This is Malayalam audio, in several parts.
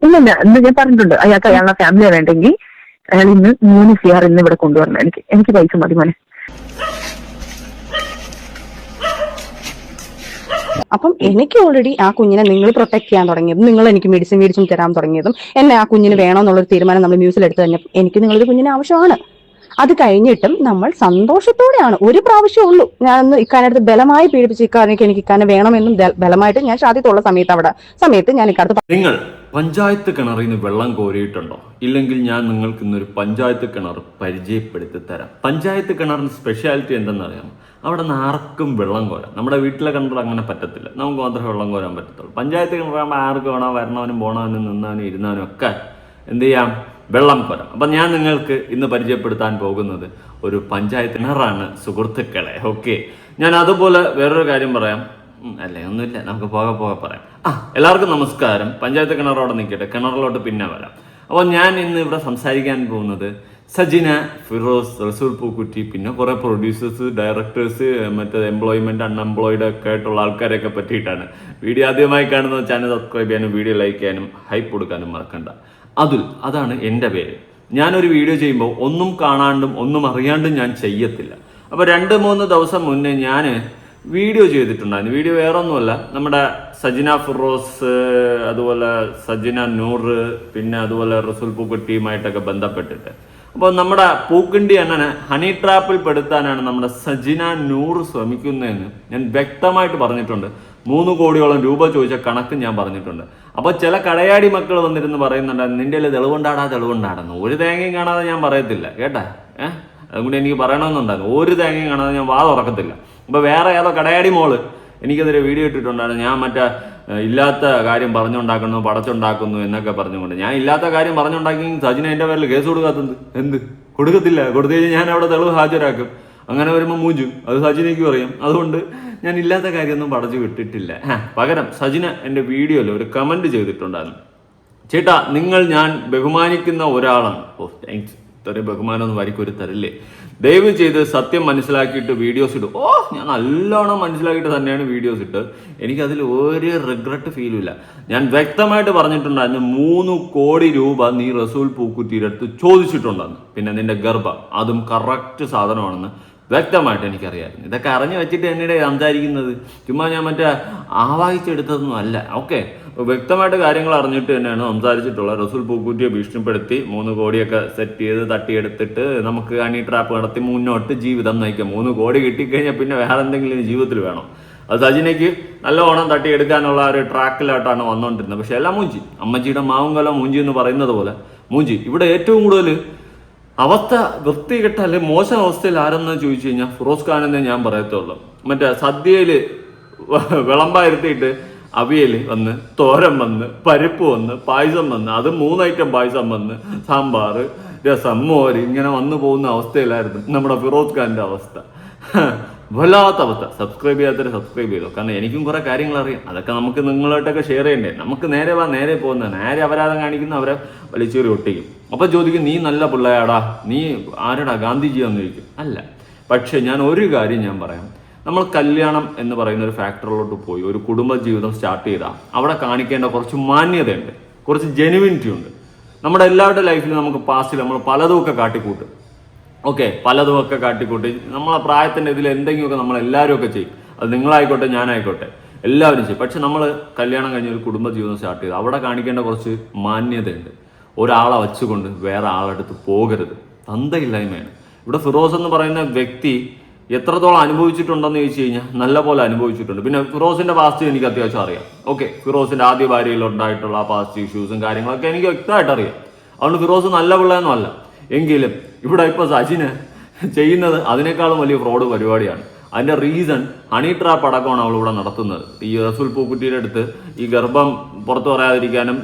ഇല്ല ഇന്ന് ഞാൻ പറഞ്ഞിട്ടുണ്ട്, അയാൾക്ക് അയാളുടെ ഫാമിലിയെ വേണ്ടെങ്കിൽ അയാൾ ഇന്ന് 3 CR ഇന്ന് ഇവിടെ കൊണ്ടുവരണം. എനിക്ക് പൈസ മതി മോനെ. അപ്പം എനിക്ക് ഓൾറെഡി ആ കുഞ്ഞിനെ നിങ്ങൾ പ്രൊട്ടക്ട് ചെയ്യാൻ തുടങ്ങിയതും, നിങ്ങൾ എനിക്ക് മെഡിസിൻ തരാൻ തുടങ്ങിയതും, എന്നെ ആ കുഞ്ഞിന് വേണമെന്നുള്ളൊരു തീരുമാനം നമ്മൾ മ്യൂസിലെടുത്ത് കഴിഞ്ഞപ്പോൾ എനിക്ക് നിങ്ങളൊരു കുഞ്ഞിന് ആവശ്യമാണ്. അത് കഴിഞ്ഞിട്ടും നമ്മൾ സന്തോഷത്തോടെയാണ്, ഒരു പ്രാവശ്യമേ ഉള്ളൂ ഞാനൊന്ന് ഇക്കാനടുത്ത് ബലമായി പീഡിപ്പിച്ച് എനിക്ക് ഇക്കാനെ വേണമെന്നും ബലമായിട്ട് ഞാൻ ഷാദിത്തുള്ള സമയത്ത് ഞാൻ ഇക്കാലത്ത്. നിങ്ങൾ പഞ്ചായത്ത് കിണറിൽ നിന്ന് വെള്ളം കോരിയിട്ടുണ്ടോ? ഇല്ലെങ്കിൽ ഞാൻ നിങ്ങൾക്ക് ഇന്നൊരു പഞ്ചായത്ത് കിണർ പരിചയപ്പെടുത്തി തരാം. പഞ്ചായത്ത് കിണറിന് സ്പെഷ്യാലിറ്റി എന്തെന്നറിയാം? അവിടെ നിന്ന് ആർക്കും വെള്ളം കോരാം. നമ്മുടെ വീട്ടിലെ കിണറിൽ അങ്ങനെ പറ്റത്തില്ല, നമുക്ക് മാത്രമേ വെള്ളം കോരാൻ പറ്റത്തുള്ളൂ. പഞ്ചായത്ത് കിണറാകുമ്പോൾ ആർക്ക് വേണം വരണവനും പോണവനും നിന്നവനും ഇരുന്നവനും ഒക്കെ എന്ത് ചെയ്യാം, വെള്ളം കോരാം. അപ്പം ഞാൻ നിങ്ങൾക്ക് ഇന്ന് പരിചയപ്പെടുത്താൻ പോകുന്നത് ഒരു പഞ്ചായത്ത് കിണറാണ് സുഹൃത്തുക്കളെ. ഓക്കെ, ഞാൻ അതുപോലെ വേറൊരു കാര്യം പറയാം. അല്ലേ, ഒന്നുമില്ല, നമുക്ക് പോകെ പറയാം. എല്ലാവർക്കും നമസ്കാരം. പഞ്ചായത്ത് കിണറോടെ നിൽക്കട്ടെ, കിണറിലോട്ട് പിന്നെ വരാം. അപ്പോൾ ഞാൻ ഇന്ന് ഇവിടെ സംസാരിക്കാൻ പോകുന്നത് സജിന, ഫിറോസ്, റസൂൽ പൂക്കുറ്റി, പിന്നെ കുറേ പ്രൊഡ്യൂസേഴ്സ്, ഡയറക്ടേഴ്സ്, മറ്റേ എംപ്ലോയ്മെന്റ് അൺഎംപ്ലോയിഡ് ഒക്കെ ആയിട്ടുള്ള ആൾക്കാരെയൊക്കെ പറ്റിയിട്ടാണ്. വീഡിയോ ആദ്യമായി കാണുന്ന ചാനൽ സബ്സ്ക്രൈബ് ചെയ്യാനും വീഡിയോ ലൈക്ക് ചെയ്യാനും ഹൈപ്പ് കൊടുക്കാനും മറക്കണ്ട. അതാണ് എൻ്റെ പേര്. ഞാനൊരു വീഡിയോ ചെയ്യുമ്പോൾ ഒന്നും കാണാണ്ടും ഒന്നും അറിയാണ്ടും ഞാൻ ചെയ്യത്തില്ല. അപ്പോൾ 2-3 ദിവസം മുന്നേ ഞാൻ വീഡിയോ ചെയ്തിട്ടുണ്ടായിരുന്നു. വീഡിയോ വേറെ ഒന്നുമല്ല, നമ്മുടെ സജിന ഫിറോസ്, അതുപോലെ സജിന നൂറ്, പിന്നെ അതുപോലെ റസൂൽ പൂക്കുട്ടിയുമായിട്ടൊക്കെ ബന്ധപ്പെട്ടിട്ട്. അപ്പോൾ നമ്മുടെ പൂക്കിണ്ടി അണ്ണനെ ഹണി ട്രാപ്പിൽ പെടുത്താനാണ് നമ്മുടെ സജിന നൂറ് ശ്രമിക്കുന്നതെന്ന് ഞാൻ വ്യക്തമായിട്ട് പറഞ്ഞിട്ടുണ്ട്. 3 കോടിയോളം രൂപ ചോദിച്ച കണക്ക് ഞാൻ പറഞ്ഞിട്ടുണ്ട്. അപ്പോൾ ചില കടയാടി മക്കൾ വന്നിരുന്ന് പറയുന്നുണ്ടായിരുന്നു, നിന്റെ തെളിവുണ്ടാടെന്ന്. ഒരു തേങ്ങയും കാണാതെ ഞാൻ പറയത്തില്ല കേട്ടാ. അതുകൊണ്ട് എനിക്ക് പറയണമെന്നുണ്ടായിരുന്നു, ഒരു തേങ്ങയും കാണാതെ ഞാൻ വാ തുറക്കത്തില്ല. അപ്പോൾ വേറെ ഏതോ കടയാടി മോള് എനിക്കെതിരെ വീഡിയോ ഇട്ടിട്ടുണ്ടായിരുന്നു, ഞാൻ മറ്റേ ഇല്ലാത്ത കാര്യം പറഞ്ഞുണ്ടാക്കുന്നു, പടച്ചുണ്ടാക്കുന്നു എന്നൊക്കെ പറഞ്ഞുകൊണ്ട്. ഞാൻ ഇല്ലാത്ത കാര്യം പറഞ്ഞുണ്ടാക്കി സജിന എൻ്റെ പേരിൽ കേസ് കൊടുക്കാത്തത് എന്ത്? കൊടുക്കത്തില്ല. കൊടുത്തു കഴിഞ്ഞാൽ ഞാൻ അവിടെ തെളിവ് ഹാജരാക്കും. അങ്ങനെ വരുമ്പോൾ മൂഞ്ചും, അത് സജിനയ്ക്കും അറിയാം. അതുകൊണ്ട് ഞാൻ ഇല്ലാത്ത കാര്യമൊന്നും പടച്ചു വിട്ടിട്ടില്ല. പകരം സജിന എൻ്റെ വീഡിയോയിൽ ഒരു കമൻറ്റ് ചെയ്തിട്ടുണ്ടായിരുന്നു, ചേട്ടാ ഞാൻ ബഹുമാനിക്കുന്ന ഒരാളാണ്. താങ്ക്സ്, ഇത്രയും ബഹുമാനമൊന്നും വരിക്കൊരു തരില്ലേ. ദയവ് ചെയ്ത് സത്യം മനസ്സിലാക്കിയിട്ട് വീഡിയോസ് ഇടും. ഞാൻ നല്ലോണം മനസ്സിലാക്കിയിട്ട് തന്നെയാണ് വീഡിയോസ് ഇട്ട്. എനിക്കതിൽ ഒരു റിഗ്രറ്റ് ഫീലും ഇല്ല. ഞാൻ വ്യക്തമായിട്ട് പറഞ്ഞിട്ടുണ്ടായിരുന്നു, 3 കോടി രൂപ നീ റസൂൽ പൂക്കുറ്റിയുടെ അടുത്ത് ചോദിച്ചിട്ടുണ്ടെന്ന്. പിന്നെ നിന്റെ ഗർഭം അതും കറക്റ്റ് സാധനമാണെന്ന് വ്യക്തമായിട്ട് എനിക്കറിയാമായിരുന്നു. ഇതൊക്കെ അറിഞ്ഞു വെച്ചിട്ട് എന്നോട് സംസാരിക്കുന്നത് ചുമ്മാ ഞാൻ മറ്റേ ആവാഹിച്ചെടുത്തതൊന്നും അല്ല. ഓക്കെ, വ്യക്തമായിട്ട് കാര്യങ്ങൾ അറിഞ്ഞിട്ട് തന്നെയാണ് സംസാരിച്ചിട്ടുള്ളത്. റസൂൽ പൂക്കുറ്റിയെ ഭീഷണിപ്പെടുത്തി 3 കോടിയൊക്കെ സെറ്റ് ചെയ്ത് തട്ടിയെടുത്തിട്ട് നമുക്ക് ഹണി ട്രാപ്പ് നടത്തി മുന്നോട്ട് ജീവിതം നയിക്കാം. 3 കോടി കിട്ടിക്കഴിഞ്ഞാൽ പിന്നെ വേറെ എന്തെങ്കിലും ജീവിതത്തിൽ വേണം. അത് സജിനയ്ക്ക് നല്ലവണ്ണം തട്ടിയെടുക്കാനുള്ള ഒരു ട്രാക്കിലായിട്ടാണ് വന്നുകൊണ്ടിരുന്നത്. പക്ഷെ എല്ലാം മൂഞ്ചി. അമ്മച്ചിയുടെ മാവും മൂഞ്ചി എന്ന് പറയുന്നത് പോലെ മൂഞ്ചി. ഇവിടെ ഏറ്റവും കൂടുതൽ അവസ്ഥ വൃത്തികെട്ട അല്ലെ മോശം അവസ്ഥയിൽ ആരെന്ന് ചോദിച്ചു കഴിഞ്ഞാൽ ഫിറോസ് ഖാനെന്നേ ഞാൻ പറയത്തുള്ളൂ. മറ്റേ സദ്യയിൽ വിളമ്പായിരുത്തിയിട്ട് അവിയൽ വന്ന്, തോരൻ വന്ന്, പരിപ്പ് വന്ന്, പായസം വന്ന്, അത് 3 ഐറ്റം പായസം വന്ന്, സാമ്പാർ, രസം, മോര്, ഇങ്ങനെ വന്നു പോകുന്ന അവസ്ഥയിലായിരുന്നു നമ്മുടെ ഫിറോസ് ഖാന്റെ അവസ്ഥ. വല്ലാത്ത അവസ്ഥ. സബ്സ്ക്രൈബ് ചെയ്യാത്തവരെ സബ്സ്ക്രൈബ് ചെയ്തോ, കാരണം എനിക്കും കുറെ കാര്യങ്ങൾ അറിയാം. അതൊക്കെ നമുക്ക് നിങ്ങളായിട്ടൊക്കെ ഷെയർ ചെയ്യണ്ടേ. നമുക്ക് നേരെ പോകുന്നതാണ്. നേരെ അപരാധം കാണിക്കുന്ന അവരെ വലിച്ചേറി ഒട്ടിക്കും. അപ്പൊ ചോദിക്കും, നീ നല്ല പിള്ളയാടാ, നീ ആരടാ ഗാന്ധിജിയാന്ന് ചോദിക്കും. അല്ല. പക്ഷെ ഞാൻ ഒരു കാര്യം ഞാൻ പറയാം, നമ്മൾ കല്യാണം എന്ന് പറയുന്ന ഒരു ഫാക്ടറിലോട്ട് പോയി ഒരു കുടുംബ ജീവിതം സ്റ്റാർട്ട് ചെയ്താൽ അവിടെ കാണിക്കേണ്ട കുറച്ച് മാന്യതയുണ്ട്, കുറച്ച് ജെനുവിനിറ്റി ഉണ്ട്. നമ്മുടെ എല്ലാവരുടെ ലൈഫിൽ നമുക്ക് പാസ്റ്റിൽ നമ്മൾ പലതുമൊക്കെ കാട്ടിക്കൂട്ടും. ഓക്കെ, പലതുമൊക്കെ കാട്ടിക്കൂട്ടി നമ്മളെ പ്രായത്തിൻ്റെ ഇതിൽ എന്തെങ്കിലുമൊക്കെ നമ്മൾ എല്ലാവരും ഒക്കെ ചെയ്യും. അത് നിങ്ങളായിക്കോട്ടെ ഞാനായിക്കോട്ടെ എല്ലാവരും ചെയ്യും. പക്ഷെ നമ്മൾ കല്യാണം കഴിഞ്ഞ് ഒരു കുടുംബ ജീവിതം സ്റ്റാർട്ട് ചെയ്ത് അവിടെ കാണിക്കേണ്ട കുറച്ച് മാന്യതയുണ്ട്. ഒരാളെ വച്ചുകൊണ്ട് വേറെ ആളെടുത്ത് പോകരുത്. തന്തയില്ലായ്മയാണ്. ഇവിടെ ഫിറോസ് എന്ന് പറയുന്ന വ്യക്തി എത്രത്തോളം അനുഭവിച്ചിട്ടുണ്ടെന്ന് ചോദിച്ചു കഴിഞ്ഞാൽ നല്ല പോലെ അനുഭവിച്ചിട്ടുണ്ട്. പിന്നെ ഫിറോസിന്റെ പാസ്റ്റ് എനിക്ക് അത്യാവശ്യം അറിയാം. ഓക്കെ, ഫിറോസിന്റെ ആദ്യ ഭാര്യയിലുണ്ടായിട്ടുള്ള പാസ്റ്റ് ഇഷ്യൂസും കാര്യങ്ങളൊക്കെ എനിക്ക് വ്യക്തമായിട്ട് അറിയാം. അതുകൊണ്ട് ഫിറോസ് നല്ല പിള്ളയൊന്നും അല്ല. എങ്കിലും ഇവിടെ ഇപ്പോൾ സജിന് ചെയ്യുന്നത് അതിനേക്കാളും വലിയ ഫ്രോഡ് പരിപാടിയാണ്. അതിന്റെ റീസൺ ഹണി ട്രാപ്പ് അടക്കമാണ് അവൾ ഇവിടെ നടത്തുന്നത്. ഈ റസൂൽ പൂക്കുറ്റിയുടെ അടുത്ത് ഈ ഗർഭം പുറത്തു പറയാതിരിക്കാനും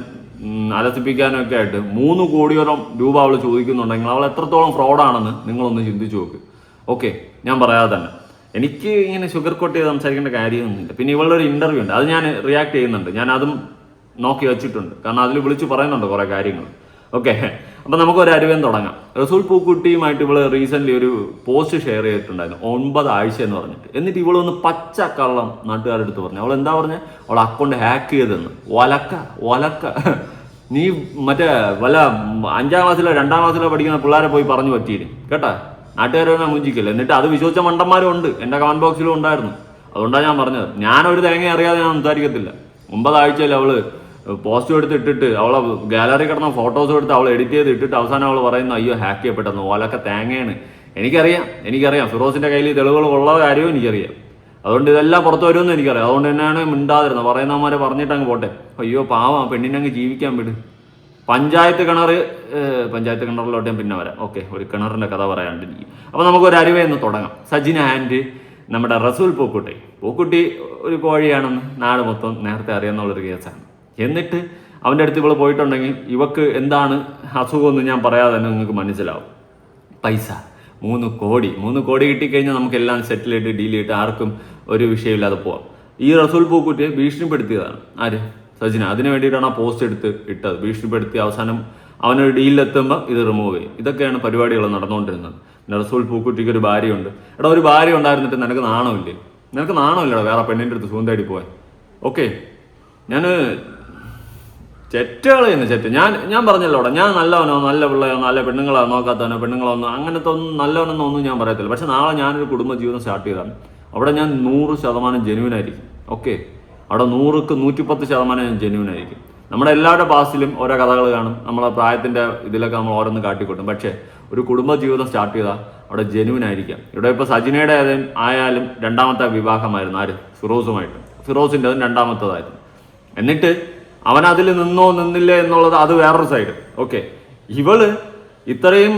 അലസിപ്പിക്കാനും ഒക്കെ ആയിട്ട് 3 കോടിയോളം രൂപ അവൾ ചോദിക്കുന്നുണ്ടെങ്കിൽ അവൾ എത്രത്തോളം ഫ്രോഡാണെന്ന് നിങ്ങളൊന്ന് ചിന്തിച്ചു നോക്ക്. ഓക്കെ, ഞാൻ പറയാതെ തന്നെ എനിക്ക് ഇങ്ങനെ ഷുഗർ കോട്ട് ചെയ്ത് സംസാരിക്കേണ്ട കാര്യമൊന്നുമില്ല. പിന്നെ ഇവളുടെ ഒരു ഇന്റർവ്യൂ ഉണ്ട്, അത് ഞാൻ റിയാക്ട് ചെയ്യുന്നുണ്ട്. ഞാൻ അതും നോക്കി വെച്ചിട്ടുണ്ട്, കാരണം അതിൽ വിളിച്ച് പറയുന്നുണ്ട് കുറേ കാര്യങ്ങൾ. ഓക്കെ, അപ്പം നമുക്കൊരു അറിവേം തുടങ്ങാം. റസൂൽ പൂക്കുട്ടിയുമായിട്ട് ഇവള് റീസെന്റ് ഒരു പോസ്റ്റ് ഷെയർ ചെയ്തിട്ടുണ്ടായിരുന്നു, 9 ആഴ്ച എന്ന് പറഞ്ഞിട്ട്. എന്നിട്ട് ഇവളൊന്ന് പച്ച കള്ളം നാട്ടുകാരുടെ അടുത്ത് പറഞ്ഞു. അവൾ എന്താ പറഞ്ഞ, അവൾ അക്കൗണ്ട് ഹാക്ക് ചെയ്തെന്ന്. ഒലക്ക നീ മറ്റേ വല്ല 5ാം ക്ലാസ്സിലോ 2ാം ക്ലാസ്സിലോ പഠിക്കുന്ന പിള്ളേരെ പോയി പറഞ്ഞു പറ്റിയിരും കേട്ടാ. നാട്ടുകാരെ മുഞ്ചിക്കില്ല. എന്നിട്ട് അത് വിശ്വസിച്ച മണ്ടന്മാരും ഉണ്ട്, എൻ്റെ കമന്റ് ബോക്സിലും ഉണ്ടായിരുന്നു. അതുകൊണ്ടാണ് ഞാൻ പറഞ്ഞത്, ഞാനൊരു തേങ്ങ അറിയാതെ ഞാൻ സംസാരിക്കത്തില്ല. 9 ആഴ്ചയിൽ അവള് പോസ്റ്റ് എടുത്ത് ഇട്ടിട്ട് അവളെ ഗാലറി കിടന്ന ഫോട്ടോസ് എടുത്ത് അവൾ എഡിറ്റ് ചെയ്ത് ഇട്ടിട്ട് അവസാനം അവൾ പറയുന്നു അയ്യോ ഹാക്ക് ചെയ്യപ്പെട്ടെന്ന്. ഓലൊക്കെ തേങ്ങയാണ്. എനിക്കറിയാം ഫിറോസിന്റെ കയ്യിൽ തെളിവുകൾ ഉള്ള കാര്യവും എനിക്കറിയാം. അതുകൊണ്ട് ഇതെല്ലാം പുറത്തു വരുമെന്ന് എനിക്കറിയാം. അതുകൊണ്ട് തന്നെയാണ് മിണ്ടാതിരുന്നത്. പറയുന്നവന്മാരെ പറഞ്ഞിട്ട് അങ്ങ് പോട്ടെ. അയ്യോ പാവം പെണ്ണിനെ അങ്ങ് ജീവിക്കാൻ വിട്. പഞ്ചായത്ത് കിണറിലോട്ട് ഞാൻ പിന്നെ വരാം. ഓക്കെ, ഒരു കിണറിന്റെ കഥ പറയാണ്ടിരിക്കും. അപ്പൊ നമുക്കൊരു അരിവെന്ന് തുടങ്ങാം. സജിന ആൻഡ് നമ്മുടെ റസൂൽ പൂക്കുട്ടി ഒരു കോഴിയാണെന്ന് നാട് മൊത്തം നേരത്തെ അറിയാമെന്നുള്ളൊരു കേസാണ്. എന്നിട്ട് അവൻ്റെ അടുത്ത് ഇവള് പോയിട്ടുണ്ടെങ്കിൽ ഇവക്ക് എന്താണ് അസുഖമെന്ന് ഞാൻ പറയാതെ തന്നെ നിങ്ങൾക്ക് മനസ്സിലാവും. പൈസ 3 കോടി കിട്ടിക്കഴിഞ്ഞാൽ നമുക്കെല്ലാം സെറ്റിൽ ചെയ്തിട്ട് ഡീൽ ചെയ്തിട്ട് ആർക്കും ഒരു വിഷയമില്ലാതെ പോവാം. ഈ റസൂൽ പൂക്കുട്ടിയെ ഭീഷണിപ്പെടുത്തിയതാണ് ആര്? സജിന. അതിന് വേണ്ടിയിട്ടാണ് ആ പോസ്റ്റ് എടുത്ത് ഇട്ടത്. ഭീഷണിപ്പെടുത്തി അവസാനം അവനൊരു ഡീലിലെത്തുമ്പോൾ ഇത് റിമൂവ് ചെയ്യും. ഇതൊക്കെയാണ് പരിപാടികൾ നടന്നുകൊണ്ടിരുന്നത്. പിന്നെ റസൂൽ പൂക്കുട്ടിക്ക് ഒരു ഭാര്യയുണ്ട്. എടാ, ഒരു ഭാര്യ ഉണ്ടായിരുന്നിട്ട് നിനക്ക് നാണമില്ലടാ വേറെ പെണ്ണിൻ്റെ അടുത്ത് സൂന്താടി പോയി. ഓക്കെ, ഞാൻ ചെറ്റുകളെന്ന് ചെറ്റ് ഞാൻ പറഞ്ഞല്ലോടാ, ഞാൻ നല്ലവനോ നല്ല പിള്ളയോ നല്ല പെണ്ണുങ്ങളോ നോക്കാത്തവനോ പെണ്ണുങ്ങളൊന്നും അങ്ങനത്തെ ഒന്നും നല്ലവനൊന്നും ഒന്നും ഞാൻ പറയത്തില്ല. പക്ഷെ നാളെ ഞാനൊരു കുടുംബജീവിതം സ്റ്റാർട്ട് ചെയ്താണ്. അവിടെ ഞാൻ 100% ജെന്യൂൻ ആയിരിക്കും. ഓക്കെ, അവിടെ 100ക്ക് 110% ഞാൻ ജെന്യൂൻ ആയിരിക്കും. നമ്മുടെ എല്ലാവരുടെ പാസ്റ്റിലും ഓരോ കഥകൾ കാണും. നമ്മളെ പ്രായത്തിൻ്റെ ഇതിലൊക്കെ നമ്മൾ ഓരോന്ന് കാട്ടിക്കൊട്ടും. പക്ഷേ ഒരു കുടുംബജീവിതം സ്റ്റാർട്ട് ചെയ്താൽ അവിടെ ജെന്യൂൻ ആയിരിക്കാം. ഇവിടെ ഇപ്പോൾ സജിനയുടെ ആയാലും 2ാമത്തെ വിവാഹമായിരുന്നു. ആര്? ഫിറോസിൻ്റെ അതും 2ാമത്തേതായിരുന്നു. എന്നിട്ട് അവൻ അതിൽ നിന്നില്ലേ എന്നുള്ളത് അത് വേറൊരു സൈഡ്. ഓക്കെ, ഇവള് ഇത്രയും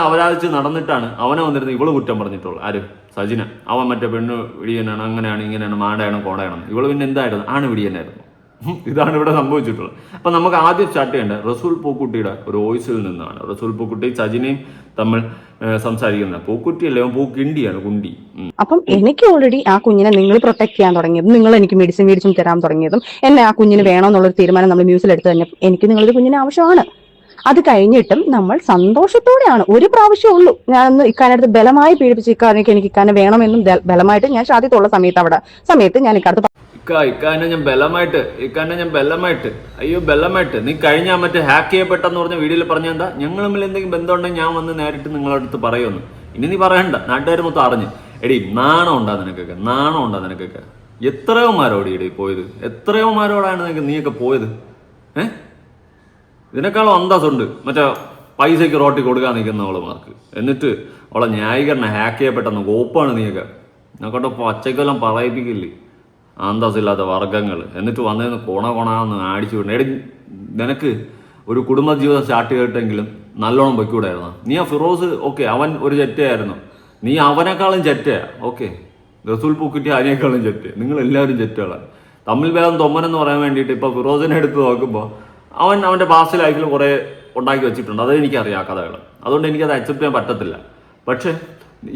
അവരാധിച്ച് നടന്നിട്ടാണ് അവനെ വന്നിരുന്നത് ഇവള് കുറ്റം പറഞ്ഞിട്ടുള്ളൂ. ആര്? സജിന. അവൻ മറ്റേ പെണ്ണ് വിടിയനാണ്, അങ്ങനെയാണ് ഇങ്ങനെയാണ്, മാടയാണ് കോടയാണ്. ഇവള് പിന്നെ എന്തായിരുന്നു? ആണ് വിടിയനായിരുന്നു. ഇതാണ് ഇവിടെ സംഭവിച്ചിട്ടുള്ളത്. അപ്പൊ നമുക്ക് ആദ്യം സ്റ്റാർട്ട് ചെയ്യേണ്ടത് റസൂൽ പൂക്കുട്ടിയുടെ ഒരു വോയിസിൽ നിന്നാണ്. റസൂൽ പൂക്കുട്ടി സജിനയും തമ്മിൽ സംസാരിക്കുന്നത്. പൂക്കുട്ടിയല്ലേ, പൂക്കിണ്ടിയാണ്, കുണ്ടി. അപ്പം എനിക്ക് ഓൾറെഡി ആ കുഞ്ഞിനെ നിങ്ങൾ പ്രൊട്ടക്ട് ചെയ്യാൻ തുടങ്ങിയതും നിങ്ങൾ എനിക്ക് മെഡിസിൻ തരാൻ തുടങ്ങിയതും എന്നെ ആ കുഞ്ഞിന് വേണമെന്നുള്ളൊരു തീരുമാനം നമ്മൾ മ്യൂസിൽ എടുത്തു കഴിഞ്ഞാൽ എനിക്ക് നിങ്ങളൊരു കുഞ്ഞിന് ആവശ്യമാണ്. അത് കഴിഞ്ഞിട്ടും നമ്മൾ സന്തോഷത്തോടെയാണ്, ഒരു പ്രാവശ്യമേ ഉള്ളൂ ഞാനൊന്ന് ഇക്കാനടുത്ത് ബലമായി പീഡിപ്പിച്ച് എനിക്ക് ഇക്കാനെ വേണമെന്നും ബലമായിട്ട് ഞാൻ ഷാദിത്തുള്ള സമയത്ത് ഞാൻ ഇക്കാനെ ഞാൻ ബലമായിട്ട് അയ്യോ ബലമായിട്ട് നീ കഴിഞ്ഞ മറ്റേ ഹാക്ക് ചെയ്യപ്പെട്ടെന്ന് പറഞ്ഞ വീഡിയോയിൽ പറഞ്ഞ എന്താ, ഞങ്ങൾ തമ്മിൽ എന്തെങ്കിലും ബന്ധമുണ്ടെങ്കിൽ ഞാൻ വന്ന് നേരിട്ട് നിങ്ങളുടെ അടുത്ത് പറയുമെന്ന്. ഇനി നീ പറയണ്ട, നാട്ടുകാർ മൊത്തം അറിഞ്ഞ്. എടി നാണം ഉണ്ടാ നിനക്കൊക്കെ? എത്രയോമാരോടി എടി പോയത്? എത്രയോമാരോടാണ് നീയൊക്കെ പോയത്? ഇതിനേക്കാളും അന്തസ്സുണ്ട് മറ്റേ പൈസയ്ക്ക് റോട്ടി കൊടുക്കാൻ നിൽക്കുന്നവളുമാർക്ക്. എന്നിട്ട് അവളെ ന്യായീകരണം ഹാക്ക് ചെയ്യപ്പെട്ടെന്ന് കോപ്പാണ് നീയൊക്കെ. എന്നെക്കൊണ്ട് പച്ചക്കെല്ലാം പറയിപ്പിക്കില്ലേ അന്തസ്സില്ലാത്ത വർഗ്ഗങ്ങൾ. എന്നിട്ട് വന്നതിന് കൊണാന്ന് അടിച്ചു വിടണം. എടി, നിനക്ക് ഒരു കുടുംബജീവിതം സ്റ്റാർട്ട് ചെയ്തിട്ടെങ്കിലും നല്ലോണം പൊയ്ക്കൂടായിരുന്നു. നീ ആ ഫിറോസ് ഓക്കെ, അവൻ ഒരു ചെറ്റയായിരുന്നു. നീ അവനേക്കാളും ചെറ്റയാ. ഓക്കെ, റസൂൽ പൂക്കുട്ടി അതിനേക്കാളും ചെറ്റ. നിങ്ങൾ എല്ലാവരും ചെറ്റകളാണ്. തമ്മിൽ ഭേദം തൊമ്മനെന്ന് പറയാൻ വേണ്ടിയിട്ട് ഇപ്പോൾ ഫിറോസിനെ എടുത്ത് നോക്കുമ്പോൾ അവൻ്റെ പാസ്റ്റ് ലൈഫിൽ കുറേ ഉണ്ടാക്കി വെച്ചിട്ടുണ്ട്. അത് എനിക്കറിയാം ആ കഥകൾ. അതുകൊണ്ട് എനിക്കത് അക്സെപ്റ്റ് ചെയ്യാൻ പറ്റത്തില്ല. പക്ഷെ